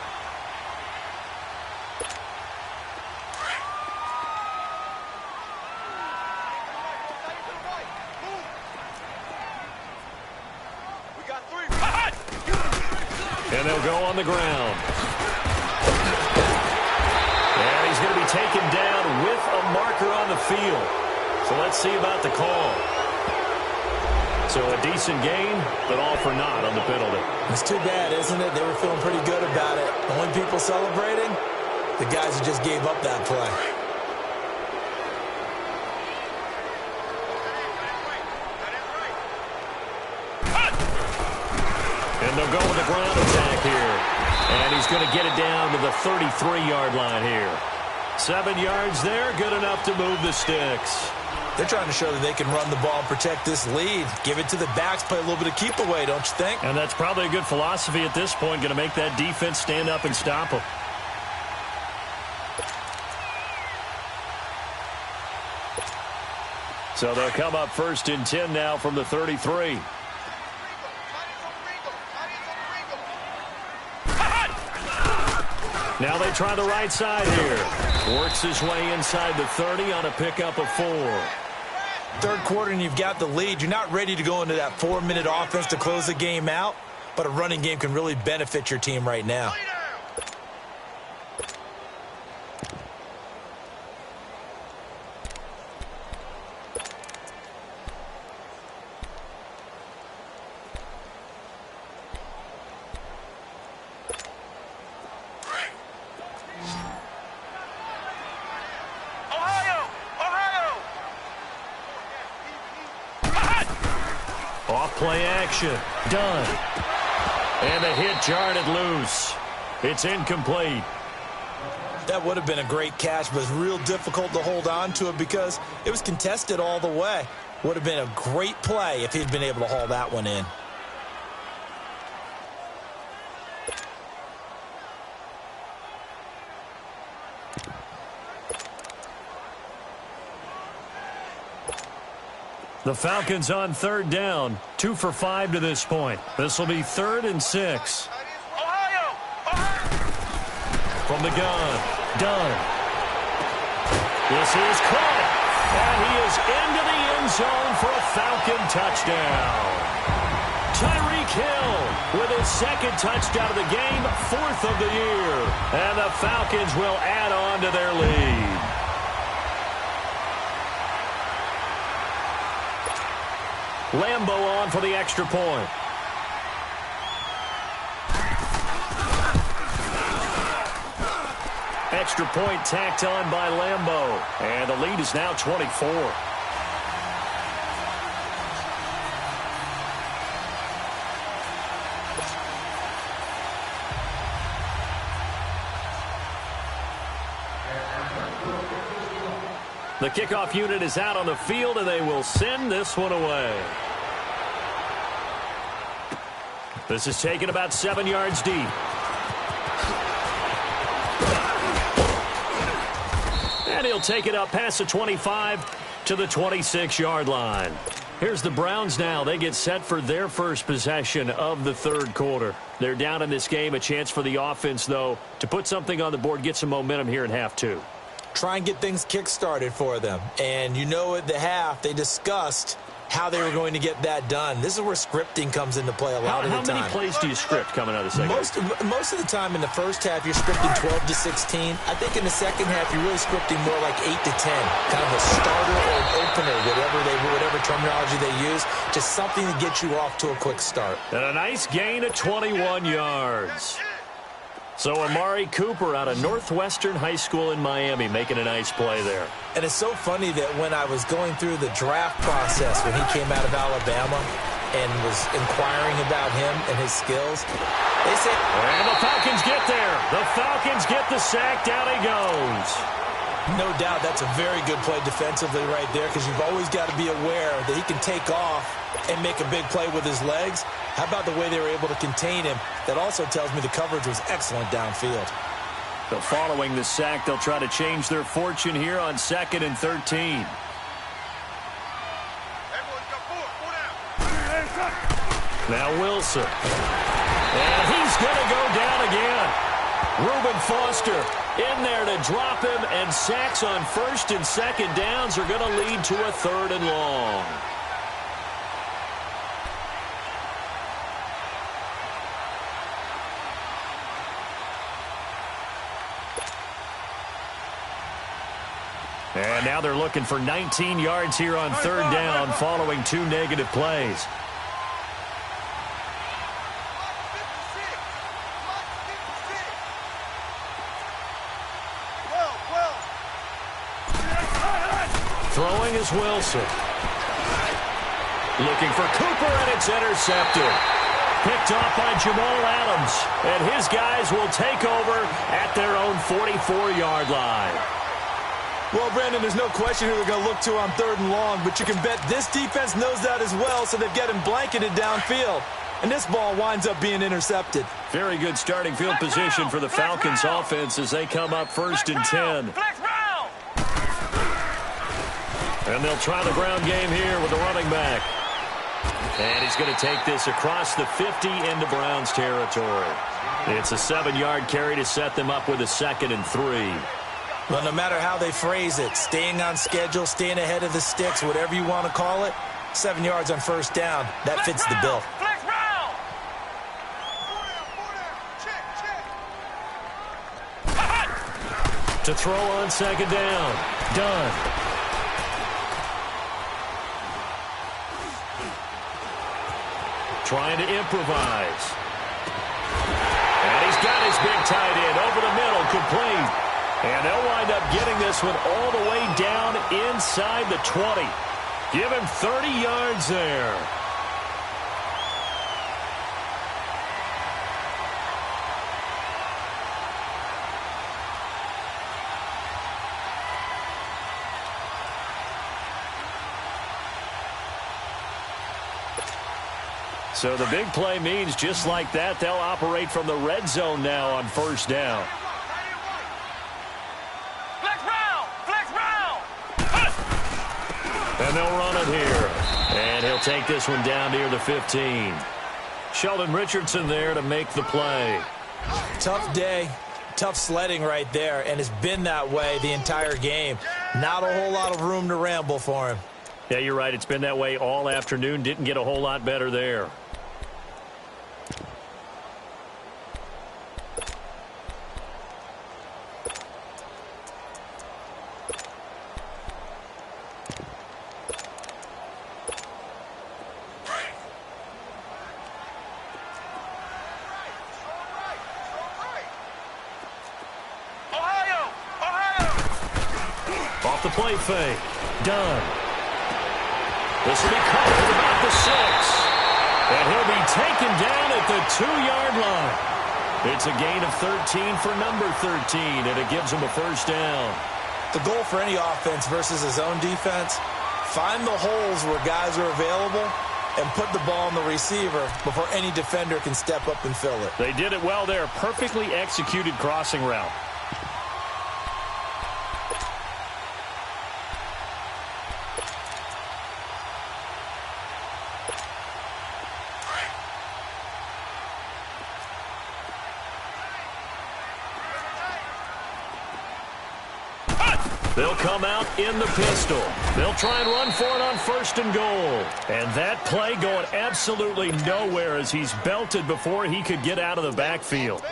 And they'll go on the ground. And he's going to be taken down with a marker on the field. So let's see about the call. So a decent gain, but all for naught on the penalty. It's too bad, isn't it? They were feeling pretty good about it. The only people celebrating, the guys who just gave up that play. And they'll go with the ground attack here. And he's going to get it down to the 33-yard line here. 7 yards there, good enough to move the sticks. They're trying to show that they can run the ball and protect this lead. Give it to the backs, play a little bit of keep away, don't you think? And that's probably a good philosophy at this point, going to make that defense stand up and stop them. So they'll come up 1st and 10 now from the 33. Now they try the right side here. Works his way inside the 30 on a pickup of 4. Third quarter and you've got the lead. You're not ready to go into that 4-minute offense to close the game out, but a running game can really benefit your team right now. Play action. Done. And the hit jarred it loose. It's incomplete. That would have been a great catch, but it's real difficult to hold on to it because it was contested all the way. Would have been a great play if he'd been able to haul that one in. The Falcons on 3rd down. 2 for 5 to this point. This will be 3rd and 6. From the gun. Done. This is caught. And he is into the end zone for a Falcon touchdown. Tyreek Hill with his 2nd touchdown of the game, 4th of the year. And the Falcons will add on to their lead. Lambo on for the extra point. Extra point tacked on by Lambo. And the lead is now 24. The kickoff unit is out on the field, and they will send this one away. This is taken about 7 yards deep. And he'll take it up past the 25 to the 26-yard line. Here's the Browns now. They get set for their first possession of the 3rd quarter. They're down in this game. A chance for the offense, though, to put something on the board, get some momentum here in half 2. Try and get things kick-started for them. And you know at the half, they discussed how they were going to get that done. This is where scripting comes into play a lot of the time. How many plays do you script coming out of the second? Most of the time in the first half, you're scripting 12 to 16. I think in the second half, you're really scripting more like 8 to 10. Kind of a starter or an opener, whatever terminology they use. Just something to get you off to a quick start. And a nice gain of 21 yards. So Amari Cooper out of Northwestern High School in Miami making a nice play there. And it's so funny that when I was going through the draft process when he came out of Alabama and was inquiring about him and his skills, they said... And the Falcons get there. The Falcons get the sack. Down he goes. No doubt that's a very good play defensively right there because you've always got to be aware that he can take off and make a big play with his legs. How about the way they were able to contain him? That also tells me the coverage was excellent downfield. So following the sack, they'll try to change their fortune here on 2nd and 13. Now Wilson. And he's going to go down again. Reuben Foster in there to drop him, and sacks on 1st and 2nd downs are going to lead to a 3rd and long. And now they're looking for 19 yards here on 3rd down following 2 negative plays. Throwing is Wilson. Looking for Cooper, and it's intercepted. Picked off by Jamal Adams. And his guys will take over at their own 44-yard line. Well, Brandon, there's no question who they're going to look to on 3rd and long, but you can bet this defense knows that as well, so they've got him blanketed downfield. And this ball winds up being intercepted. Very good starting field position for the Falcons offense as they come up 1st and 10. And they'll try the ground game here with the running back. And he's going to take this across the 50 into Browns territory. It's a 7-yard carry to set them up with a 2nd and 3. Well, no matter how they phrase it, staying on schedule, staying ahead of the sticks, whatever you want to call it, 7 yards on 1st down, that fits the bill. To throw on 2nd down. Done. Trying to improvise. And he's got his big tight end over the middle, complete. And they'll wind up getting this one all the way down inside the 20. Give him 30 yards there. So the big play means just like that, they'll operate from the red zone now on 1st down. And they'll run it here. And he'll take this one down near the 15. Sheldon Richardson there to make the play. Tough day, tough sledding right there, and it's been that way the entire game. Not a whole lot of room to ramble for him. Yeah, you're right. It's been that way all afternoon. Didn't get a whole lot better there. Off the play fake. Done. This will be covered at about the 6. And he'll be taken down at the 2-yard line. It's a gain of 13 for number 13, and it gives him a 1st down. The goal for any offense versus a zone defense, find the holes where guys are available and put the ball on the receiver before any defender can step up and fill it. They did it well there. Perfectly executed crossing route. They'll come out in the pistol. They'll try and run for it on 1st and goal. And that play going absolutely nowhere as he's belted before he could get out of the backfield.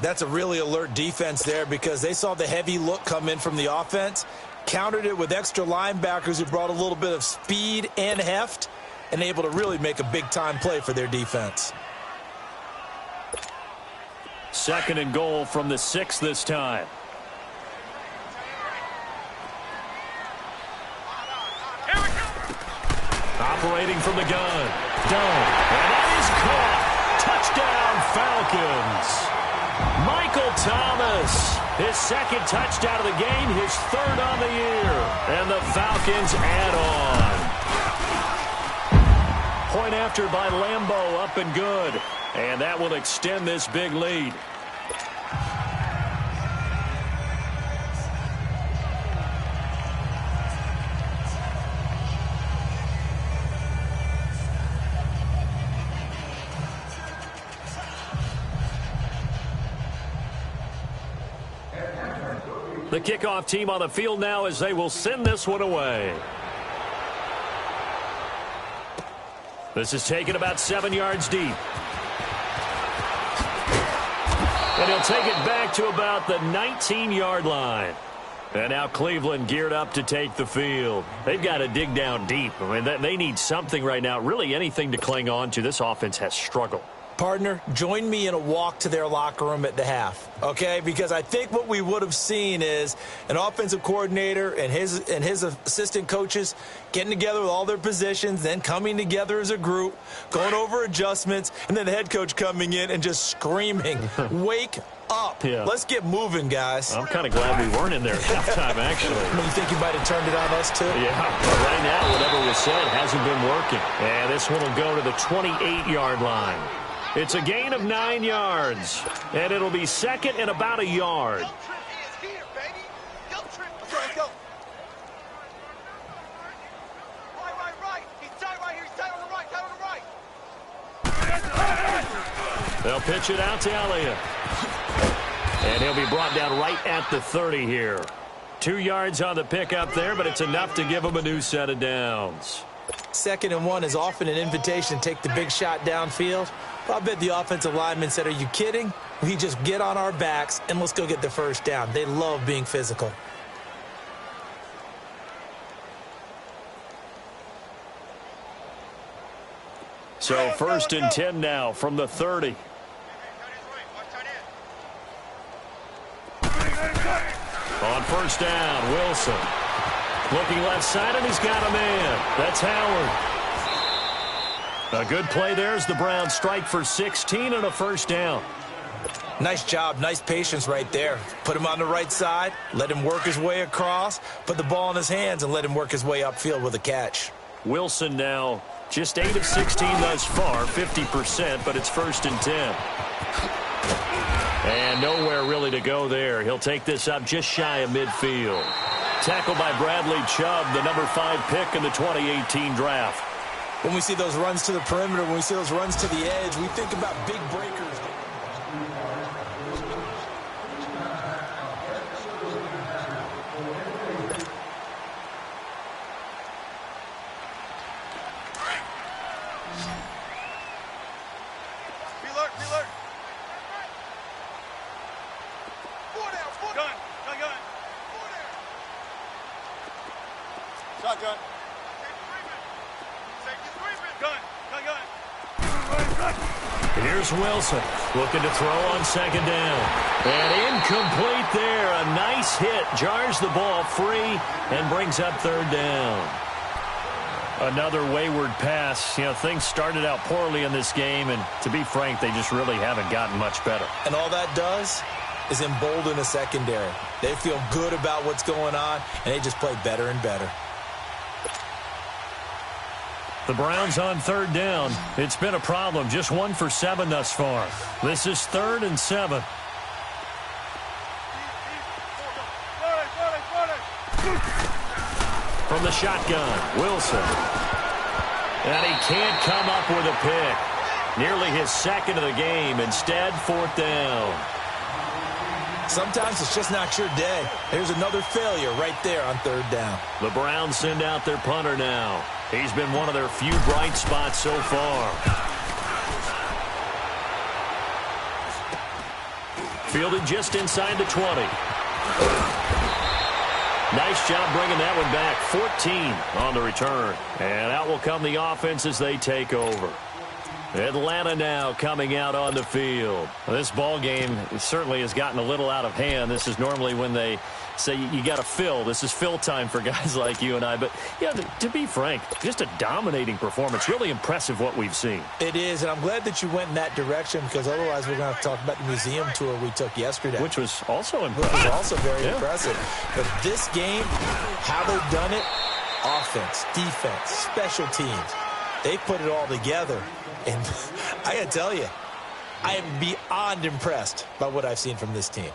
That's a really alert defense there because they saw the heavy look come in from the offense, countered it with extra linebackers who brought a little bit of speed and heft, and able to really make a big-time play for their defense. 2nd and goal from the 6 this time. Operating from the gun. Done. And that is caught. Touchdown, Falcons. Michael Thomas, his 2nd touchdown of the game, his 3rd on the year. And the Falcons add on. Point after by Lambeau, up and good. And that will extend this big lead. The kickoff team on the field now as they will send this one away. This is taken about 7 yards deep. And he'll take it back to about the 19-yard line. And now Cleveland geared up to take the field. They've got to dig down deep. I mean, they need something right now, really anything to cling on to. This offense has struggled. Partner, join me in a walk to their locker room at the half, okay? Because I think what we would have seen is an offensive coordinator and his assistant coaches getting together with all their positions, then coming together as a group, going over adjustments, and then the head coach coming in and just screaming, wake up. Yeah. Let's get moving, guys. I'm kind of glad we weren't in there at halftime, actually. You think you might have turned it on us, too? Yeah, but right now, whatever was said hasn't been working. And this one will go to the 28-yard line. It's a gain of 9 yards, and it'll be second and about a yard. Young Trip is here, baby. Young Trip. Let's go. Right. He's tied right here. He's tied on the right. Tied on the right. They'll pitch it out to Elliott. And he'll be brought down right at the 30 here. 2 yards on the pickup there, but it's enough to give him a new set of downs. 2nd and 1 is often an invitation to take the big shot downfield. I bet the offensive lineman said, are you kidding? We just get on our backs and let's go get the first down. They love being physical. So 1st and 10 now from the 30. On 1st down, Wilson. Looking left side, and he's got a man. That's Howard. A good play there as the Browns strike for 16 and a 1st down. Nice job, nice patience right there. Put him on the right side, let him work his way across, put the ball in his hands, and let him work his way upfield with a catch. Wilson now just 8 of 16 thus far, 50%, but it's 1st and 10. And nowhere really to go there. He'll take this up just shy of midfield. Tackled by Bradley Chubb, the number 5 pick in the 2018 draft. When we see those runs to the perimeter, when we see those runs to the edge, we think about big breakers. Be alert. Four down. Gun. Four down. Shotgun. Gun. Here's Wilson looking to throw on 2nd down. And incomplete there. A nice hit. Jars the ball free and brings up 3rd down. Another wayward pass. You know, things started out poorly in this game, and to be frank, they just really haven't gotten much better. And all that does is embolden the secondary. They feel good about what's going on, and they just play better and better. The Browns on 3rd down. It's been a problem. Just 1 for 7 thus far. This is 3rd and 7. From the shotgun, Wilson. And he can't come up with a pick. Nearly his 2nd of the game. Instead, 4th down. Sometimes it's just not your day. There's another failure right there on 3rd down. The Browns send out their punter now. He's been one of their few bright spots so far. Fielded just inside the 20. Nice job bringing that one back. 14 on the return. And out will come the offense as they take over. Atlanta now coming out on the field. This ball game certainly has gotten a little out of hand. This is normally when they say you got to fill. This is fill time for guys like you and I. But, yeah, to be frank, just a dominating performance. Really impressive what we've seen. It is, and I'm glad that you went in that direction because otherwise we're going to have to talk about the museum tour we took yesterday. Which was also impressive. Which was also very impressive. But this game, how they've done it, offense, defense, special teams, they put it all together. And I got to tell you, I am beyond impressed by what I've seen from this team. And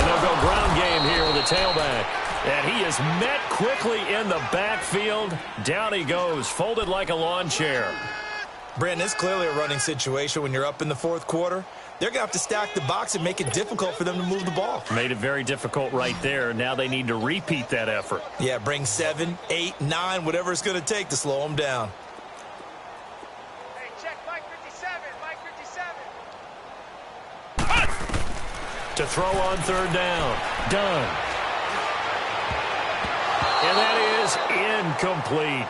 they'll go ground game here with a tailback. And he is met quickly in the backfield. Down he goes, folded like a lawn chair. Brandon, it's clearly a running situation when you're up in the 4th quarter. They're going to have to stack the box and make it difficult for them to move the ball. Made it very difficult right there. Now they need to repeat that effort. Yeah, bring 7, 8, 9, whatever it's going to take to slow them down. Hey, check Mike 57. Mike 57. To throw on 3rd down. Done. And that is incomplete.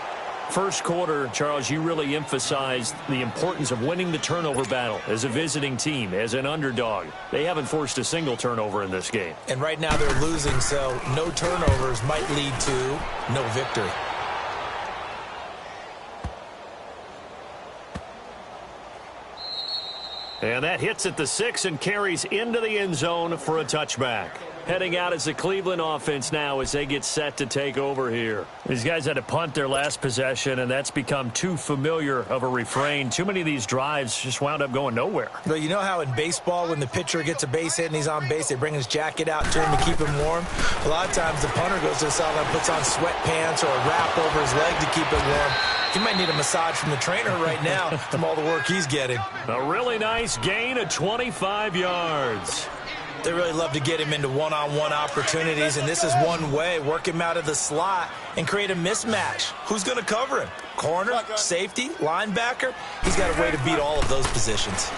First quarter, Charles, you really emphasized the importance of winning the turnover battle as a visiting team, as an underdog. They haven't forced a single turnover in this game. And right now they're losing, so no turnovers might lead to no victory. And that hits at the 6 and carries into the end zone for a touchback. Heading out as the Cleveland offense now as they get set to take over here. These guys had to punt their last possession, and that's become too familiar of a refrain. Too many of these drives just wound up going nowhere. Well, you know how in baseball when the pitcher gets a base hit and he's on base, they bring his jacket out to him to keep him warm? A lot of times the punter goes to the sideline, puts on sweatpants or a wrap over his leg to keep it warm. He might need a massage from the trainer right now from all the work he's getting. A really nice gain of 25 yards. They really love to get him into one-on-one opportunities, and this is one way. Work him out of the slot and create a mismatch. Who's going to cover him? Corner, safety, linebacker? He's got a way to beat all of those positions.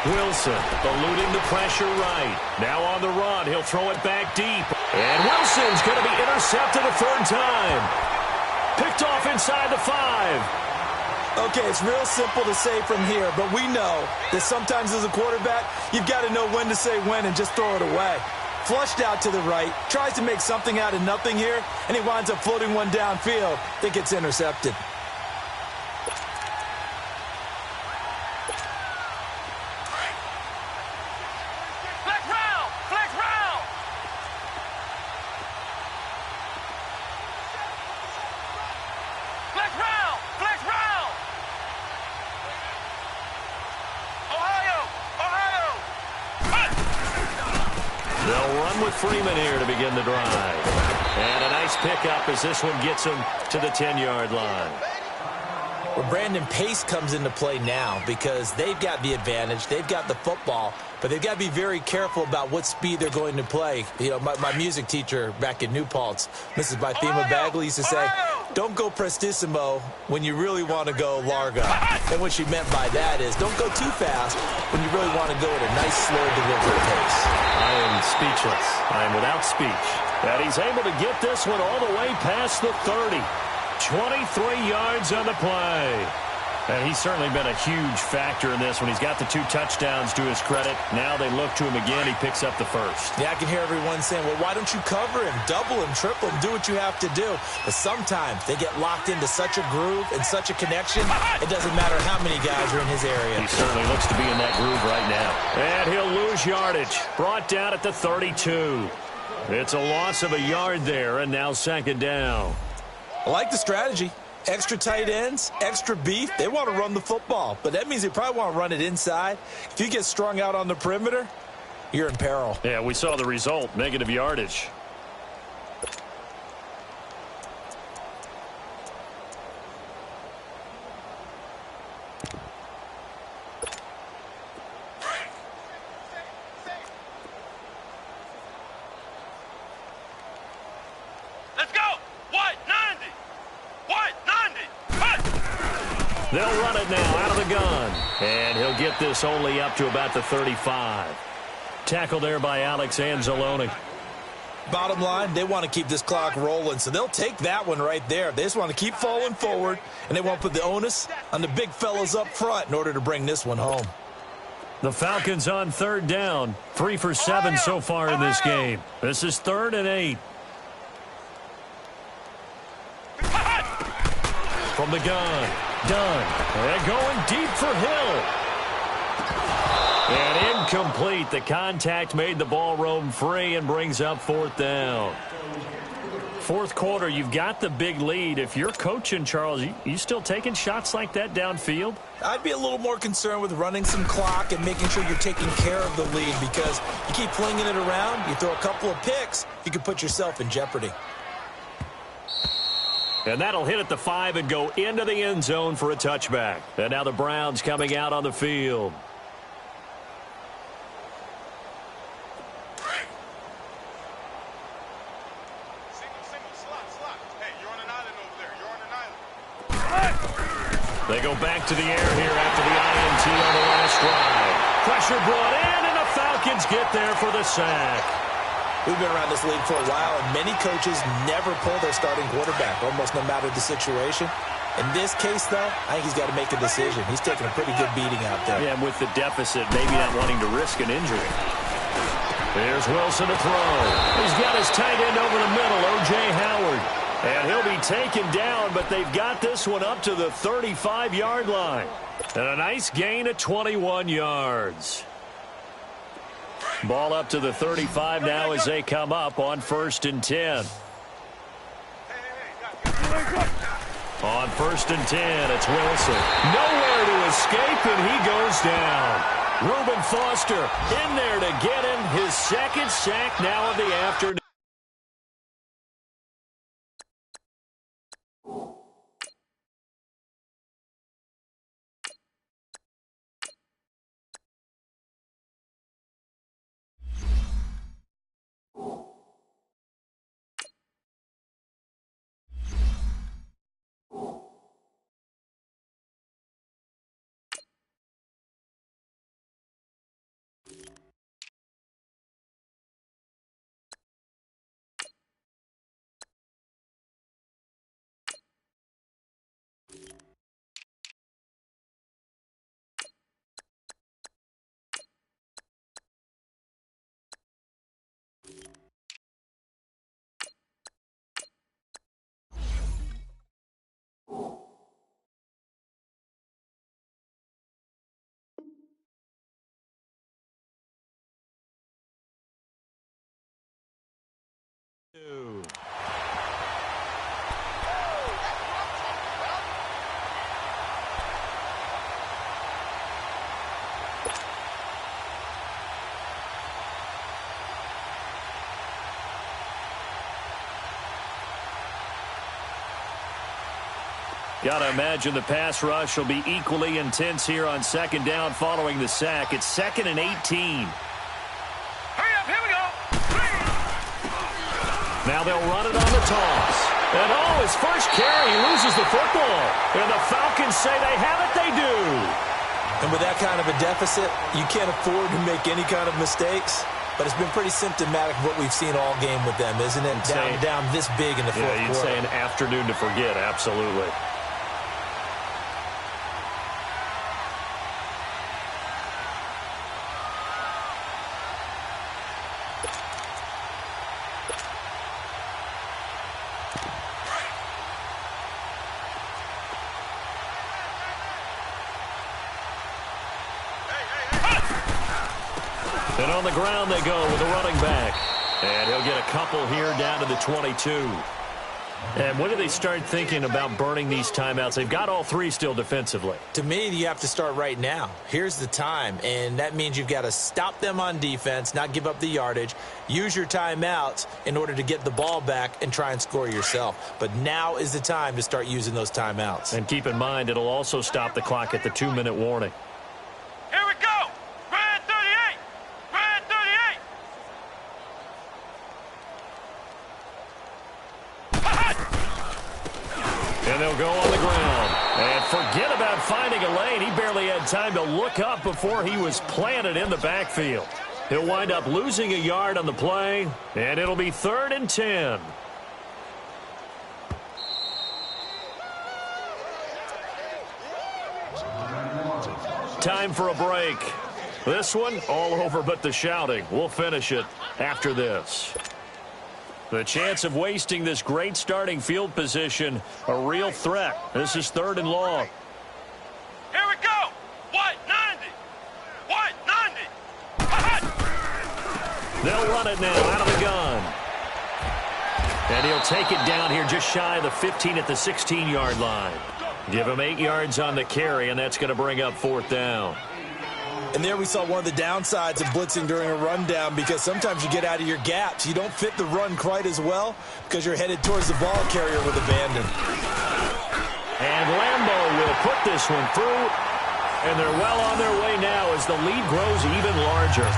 Wilson eluding the pressure right. Now on the run. He'll throw it back deep. And Wilson's going to be intercepted a third time. Picked off inside the 5. Okay, it's real simple to say from here, but we know that sometimes as a quarterback, you've got to know when to say when and just throw it away. Flushed out to the right, tries to make something out of nothing here, and he winds up floating one downfield that gets intercepted. Freeman here to begin the drive. And a nice pickup as this one gets him to the 10-yard line. Well, Brandon, pace comes into play now because they've got the advantage. They've got the football, but they've got to be very careful about what speed they're going to play. You know, my music teacher back in New Paltz, Mrs. Bythema Bagley, used to say, don't go prestissimo when you really want to go largo. And what she meant by that is don't go too fast when you really want to go at a nice, slow, deliberate pace. I am speechless. I am without speech. And he's able to get this one all the way past the 30. 23 yards on the play. And he's certainly been a huge factor in this when he's got the 2 touchdowns to his credit. Now they look to him again. He picks up the first. Yeah, I can hear everyone saying, well, why don't you cover him, double him, triple him, do what you have to do. But sometimes they get locked into such a groove and such a connection, it doesn't matter how many guys are in his area. He certainly looks to be in that groove right now. And he'll lose yardage. Brought down at the 32. It's a loss of a yard there, and now second down. I like the strategy. Extra tight ends, extra beef. They want to run the football, but that means they probably want to run it inside. If you get strung out on the perimeter, you're in peril. Yeah, we saw the result, negative yardage. They'll run it now out of the gun. And he'll get this only up to about the 35. Tackle there by Alex Anzalone. Bottom line, they want to keep this clock rolling, so they'll take that one right there. They just want to keep falling forward, and they won't put the onus on the big fellas up front in order to bring this one home. The Falcons on third down. 3 for 7 so far in this game. This is 3rd and 8. From the gun. Done. And going deep for Hill. And incomplete. The contact made the ball roam free and brings up 4th down. Fourth quarter, you've got the big lead. If you're coaching, Charles, you still taking shots like that downfield? I'd be a little more concerned with running some clock and making sure you're taking care of the lead, because you keep flinging it around, you throw a couple of picks, you can put yourself in jeopardy. And that'll hit at the 5 and go into the end zone for a touchback. And now the Browns coming out on the field. They go back to the air here after the INT on the last drive. Pressure brought in, and the Falcons get there for the sack. We've been around this league for a while, and many coaches never pull their starting quarterback, almost no matter the situation. In this case, though, I think he's got to make a decision. He's taking a pretty good beating out there. Yeah, and with the deficit, maybe not wanting to risk an injury. Here's Wilson to throw. He's got his tight end over the middle, O.J. Howard. And he'll be taken down, but they've got this one up to the 35-yard line. And a nice gain of 21 yards. Ball up to the 35 now as they come up on 1st and 10. On 1st and 10, it's Wilson. Nowhere to escape, and he goes down. Reuben Foster in there to get him his second sack now of the afternoon. Got to imagine the pass rush will be equally intense here on 2nd down following the sack. It's 2nd and 18. Hurry up, here we go. Now they'll run it on the toss. And his first carry, he loses the football. And the Falcons say they have it, they do. And with that kind of a deficit, you can't afford to make any kind of mistakes. But it's been pretty symptomatic of what we've seen all game with them, isn't it? Down this big in the fourth quarter. Yeah, you'd say an afternoon to forget, absolutely. And on the ground they go with the running back. And he'll get a couple here down to the 22. And when do they start thinking about burning these timeouts? They've got all three still defensively. To me, you have to start right now. Here's the time, and that means you've got to stop them on defense, not give up the yardage, use your timeouts in order to get the ball back and try and score yourself. But now is the time to start using those timeouts. And keep in mind, it'll also stop the clock at the 2-minute warning. Here we go. Red 38. Red 38. And they'll go on the ground. And forget about finding a lane. He barely had time to look up before he was planted in the backfield. He'll wind up losing a yard on the play, and it'll be 3rd and 10. Time for a break. This one, all over but the shouting. We'll finish it after this. The chance of wasting this great starting field position, a real threat. This is 3rd and long. Here we go. White 90. White 90. They'll run it now out of the gun. And he'll take it down here just shy of the 15 at the 16-yard line. Give him 8 yards on the carry, and that's going to bring up 4th down. And there we saw one of the downsides of blitzing during a rundown, because sometimes you get out of your gaps. You don't fit the run quite as well because you're headed towards the ball carrier with abandon. And Lambeau will put this one through, and they're well on their way now as the lead grows even larger.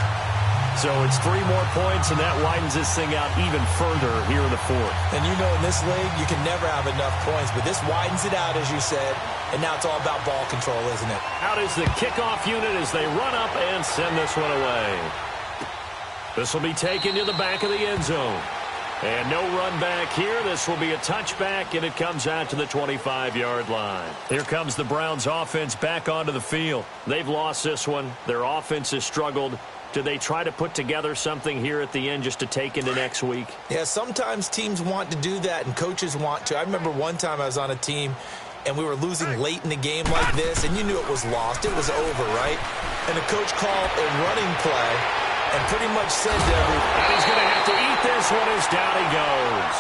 So it's 3 more points, and that widens this thing out even further here in the 4th. And you know in this league, you can never have enough points, but this widens it out, as you said, and now it's all about ball control, isn't it? Out is the kickoff unit as they run up and send this one away. This will be taken to the back of the end zone. And no run back here. This will be a touchback, and it comes out to the 25-yard line. Here comes the Browns offense back onto the field. They've lost this one. Their offense has struggled. Do they try to put together something here at the end just to take into next week? Yeah, sometimes teams want to do that, and coaches want to. I remember one time I was on a team, and we were losing late in the game like this, and you knew it was lost. It was over, right? And the coach called a running play and pretty much said to everyone, and he's going to have to eat this one as down he goes.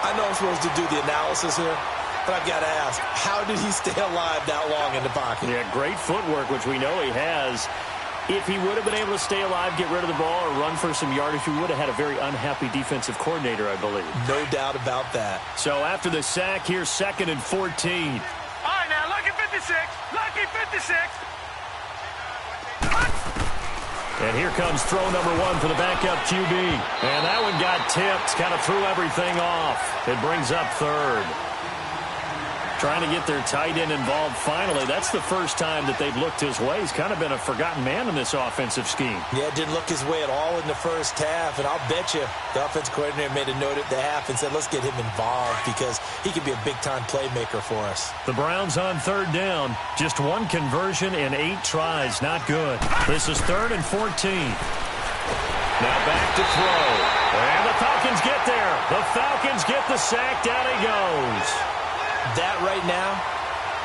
I know I'm supposed to do the analysis here, but I've got to ask, how did he stay alive that long in the pocket? Yeah, great footwork, which we know he has. If he would have been able to stay alive, get rid of the ball, or run for some yardage, he would have had a very unhappy defensive coordinator, I believe. No doubt about that. So after the sack, here's 2nd and 14. All right, now, lucky 56. Lucky 56. And here comes throw number 1 for the backup QB. And that one got tipped, kind of threw everything off. It brings up 3rd. Trying to get their tight end involved finally. That's the first time that they've looked his way. He's kind of been a forgotten man in this offensive scheme. Yeah, it didn't look his way at all in the first half. And I'll bet you the offensive coordinator made a note at the half and said, let's get him involved because he could be a big-time playmaker for us. The Browns on 3rd down. Just 1 conversion in 8 tries. Not good. This is 3rd and 14. Now back to throw. And the Falcons get there. The Falcons get the sack. Down he goes. That right now,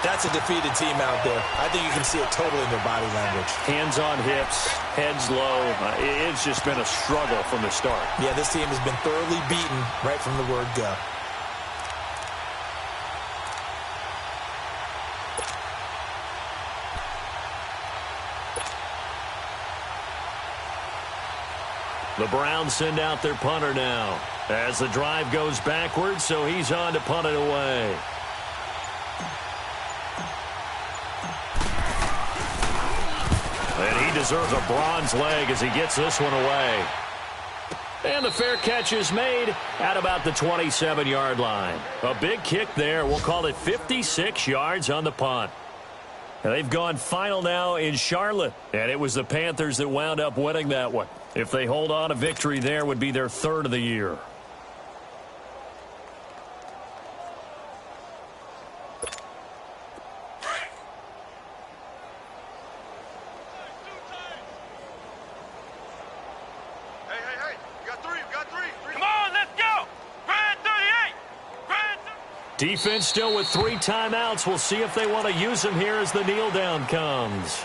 that's a defeated team out there. I think you can see it totally in their body language. Hands on hips, heads low. It's just been a struggle from the start. Yeah, this team has been thoroughly beaten right from the word go. The Browns send out their punter now as the drive goes backwards, so he's on to punt it away. And he deserves a bronze leg as he gets this one away. And the fair catch is made at about the 27-yard line. A big kick there. We'll call it 56 yards on the punt. And they've gone final now in Charlotte. And it was the Panthers that wound up winning that one. If they hold on, a victory there would be their 3rd of the year. Defense still with 3 timeouts. We'll see if they want to use them here as the kneel down comes.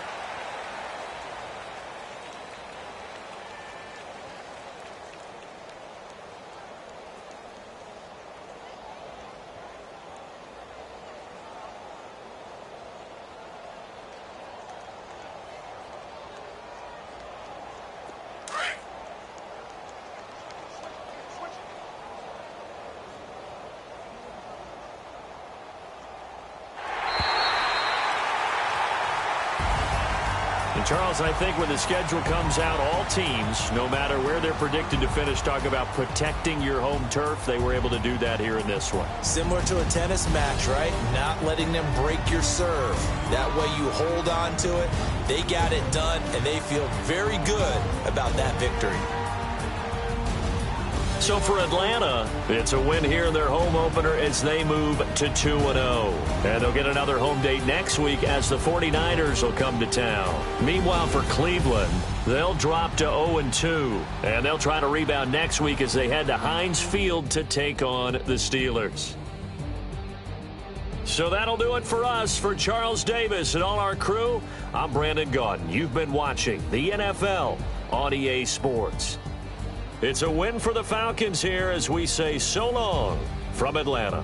Charles, I think when the schedule comes out, all teams, no matter where they're predicted to finish, talk about protecting your home turf. They were able to do that here in this one. Similar to a tennis match, right? Not letting them break your serve. That way you hold on to it. They got it done, and they feel very good about that victory. So for Atlanta, it's a win here in their home opener as they move to 2-0. And they'll get another home date next week as the 49ers will come to town. Meanwhile, for Cleveland, they'll drop to 0-2. And they'll try to rebound next week as they head to Heinz Field to take on the Steelers. So that'll do it for us. For Charles Davis and all our crew, I'm Brandon Gaudin. You've been watching the NFL on EA Sports. It's a win for the Falcons here as we say so long from Atlanta.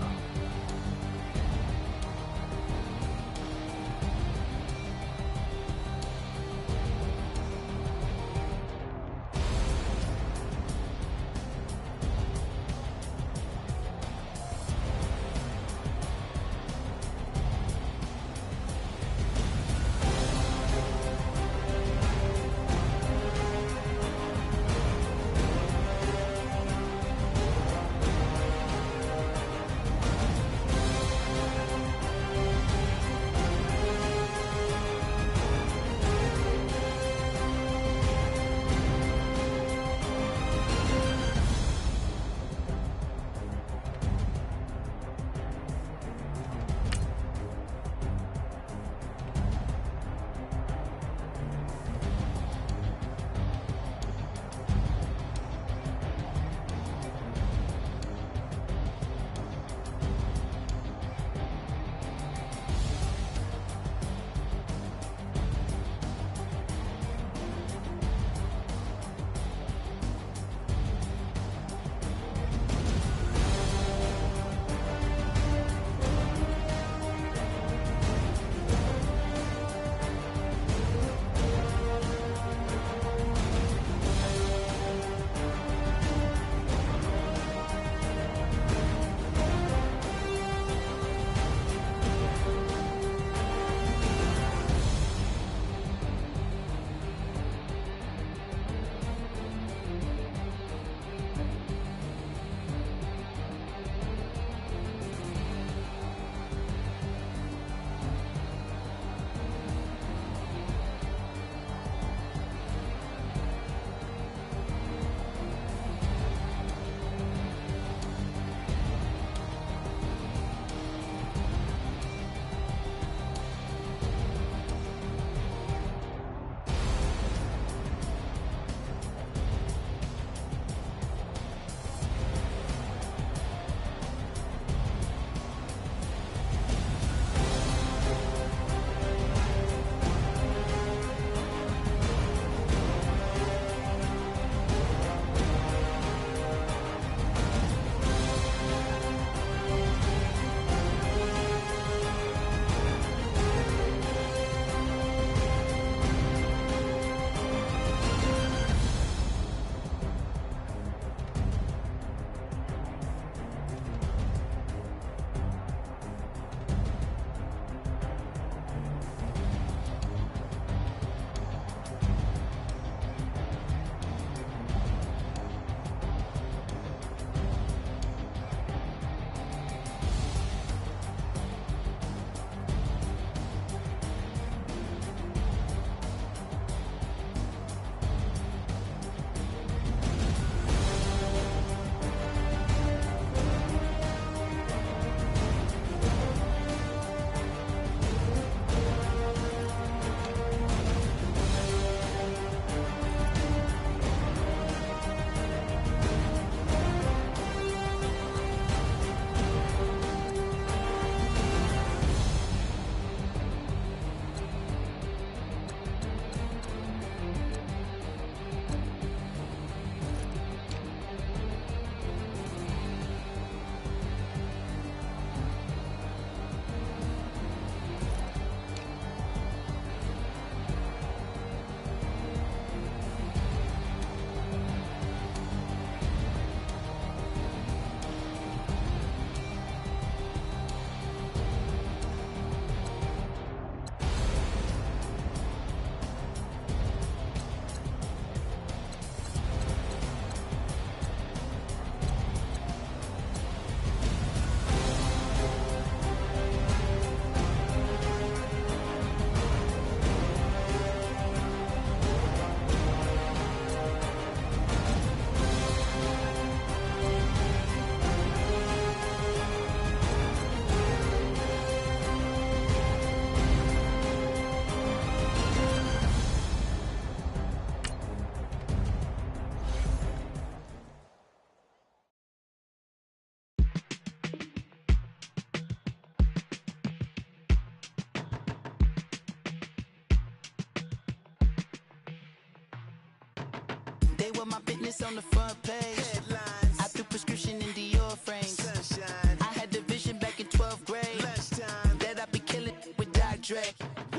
They were my business on the front page. Headlines. I threw prescription in Dior frames. Sunshine. I had the vision back in 12th grade. Lunchtime. That I'd be killing with Dr. Dre.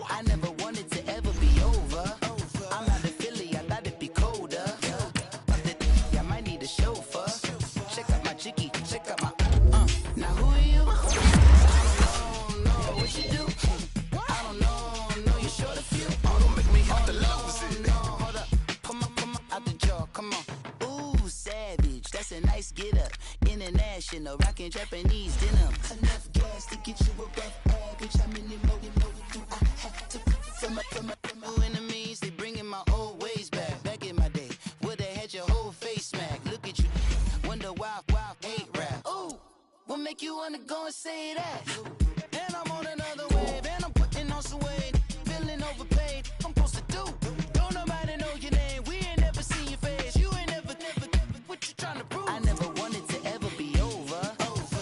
I never wanted to ever be over. I'm out of Philly, I thought it'd be colder. I might need a chauffeur. Check out my jiggy, check out my now who are you? I don't know what you do. I don't know you're short a few. Oh, don't make me have to lose it. No, hold up, come on, out the jaw, come on. Ooh, savage, that's a nice get up. International, rockin' Japanese denim. Enough gas to get you above average. How many more do I have to from my enemies? They bringing my old ways back. Back in my day, would've had your whole face smacked. Look at you, wonder why hate rap. Ooh, what make you wanna go and say that? And I'm on another wave, and I'm putting on some weight. Feeling overpaid, I'm supposed to do. Don't nobody know your name, we ain't never seen your face. You ain't never, what you trying to prove? I never wanted to ever be over.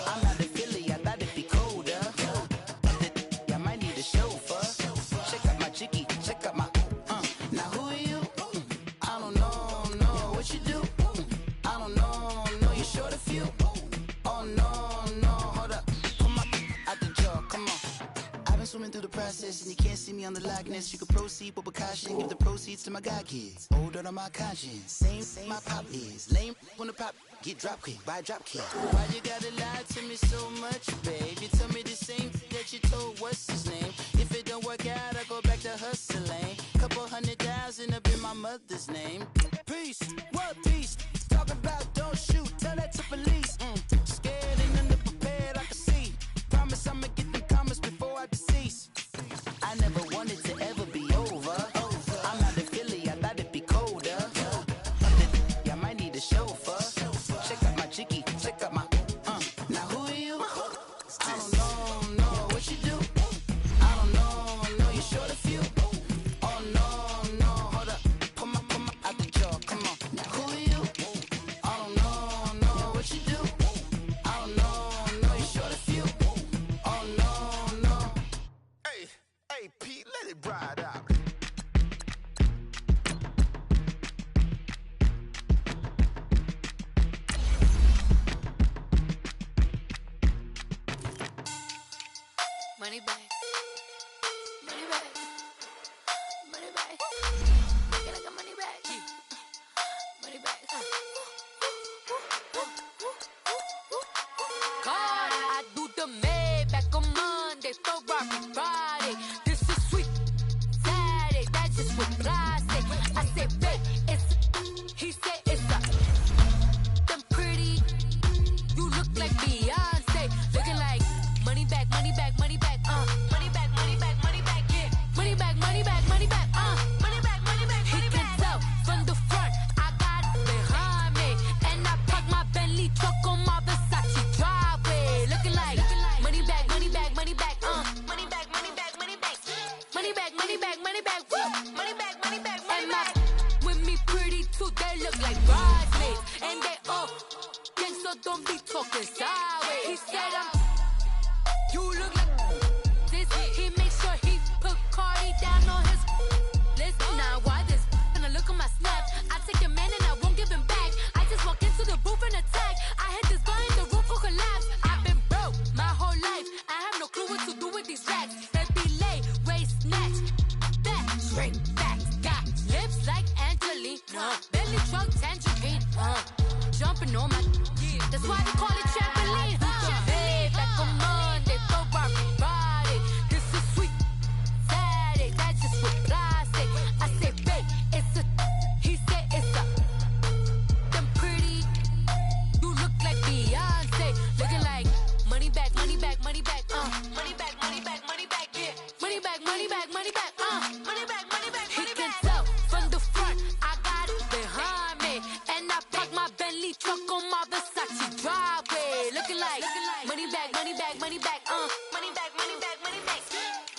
I'm out of Philly, I thought it'd be colder. I might need a chauffeur. Check out my jiggy, check out my now who are you? I don't know what you do. I don't know you're short a few. Oh no, hold up, come on, out the jaw, come on. I've been swimming through the process and you can't see me on the Loch Ness. You can proceed with precaution, give the proceeds to my god kids. Older on my conscience, same my pop is. Lame when the pop get drop quick, buy drop kick. Why you gotta lie to me so much, babe? You tell me the same that you told what's his name. If it don't work out, I go back to hustling. Couple 100,000 up in my mother's name. Peace, what peace? Talk about don't shoot, tell that to police. Scared and underprepared, I can see. Promise I'ma get them comments before I decease. I never wanted to ever be over. I'm out of Philly, I thought it'd be colder. I might need a chauffeur. Check out my jiggy, check out my now who are you? I don't know what you do. I don't know you're short a few. Oh no, hold up, come on, out the jaw, come on. Now who are you? I don't know what you do. I don't know you're short a few. Oh no. Hey, Pete, let it ride out. Money back. Money back. Money back. Get like a money back. Money back. God, I do the Maybach on Monday, Ferrari Friday. This is sweet Saturday, that's just what I say. I say, babe, it's he said it's a them pretty. You look like Beyonce, looking like money back, money back, money back, money back, money back, money back, yeah, money back, money back, money back, money back, money back, money back. He can tell from the front, I got it behind me, and I park my Bentley truck on my Versace driveway, looking like money back, money back, money back, money back, money back, money back, money back, money back, money back, money back, money back, money back. With me pretty too, they look like bridesmaids, and they all gang, so don't be talking sideways. He said you look like this. He makes sure he put Cardi down on his list. Now why this? Gonna look at my snap. I take your man and I won't give him back. I just walk into the booth and attack. I hit this button, the roof will collapse. I've been broke my whole life. I have no clue what to do with these racks. That be lay, waist snatch, back, straight back. Got lips like Angelina, belly truck tangerine. Jumping on my, that's why they call it trampoline. Hey, back on Monday, Ferrari Friday. This is sweet Saturday, that's just what I say. I say, babe, it's a, he said it's a, them pretty. You look like Beyonce, looking like money back, money back, money back, money back, money back, money back, yeah, money back, money back, money back, money back, money back. He can tell from the front, I got it behind me, and I park my Bentley truck on my Versace driveway, looking like money back, money back, money back, money back, money back, money back,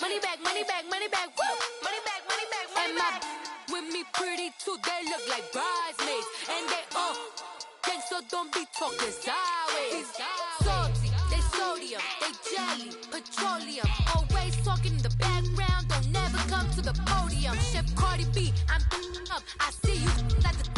money back, money back, money back, woo, money back, money back, money back. With me pretty too, they look like bridesmaids, and they all gang, so don't be talking sideways. Salty, they sodium, they jelly, petroleum, always talking in the background, don't never come to the podium. Chef Cardi B, I'm up, I see you at the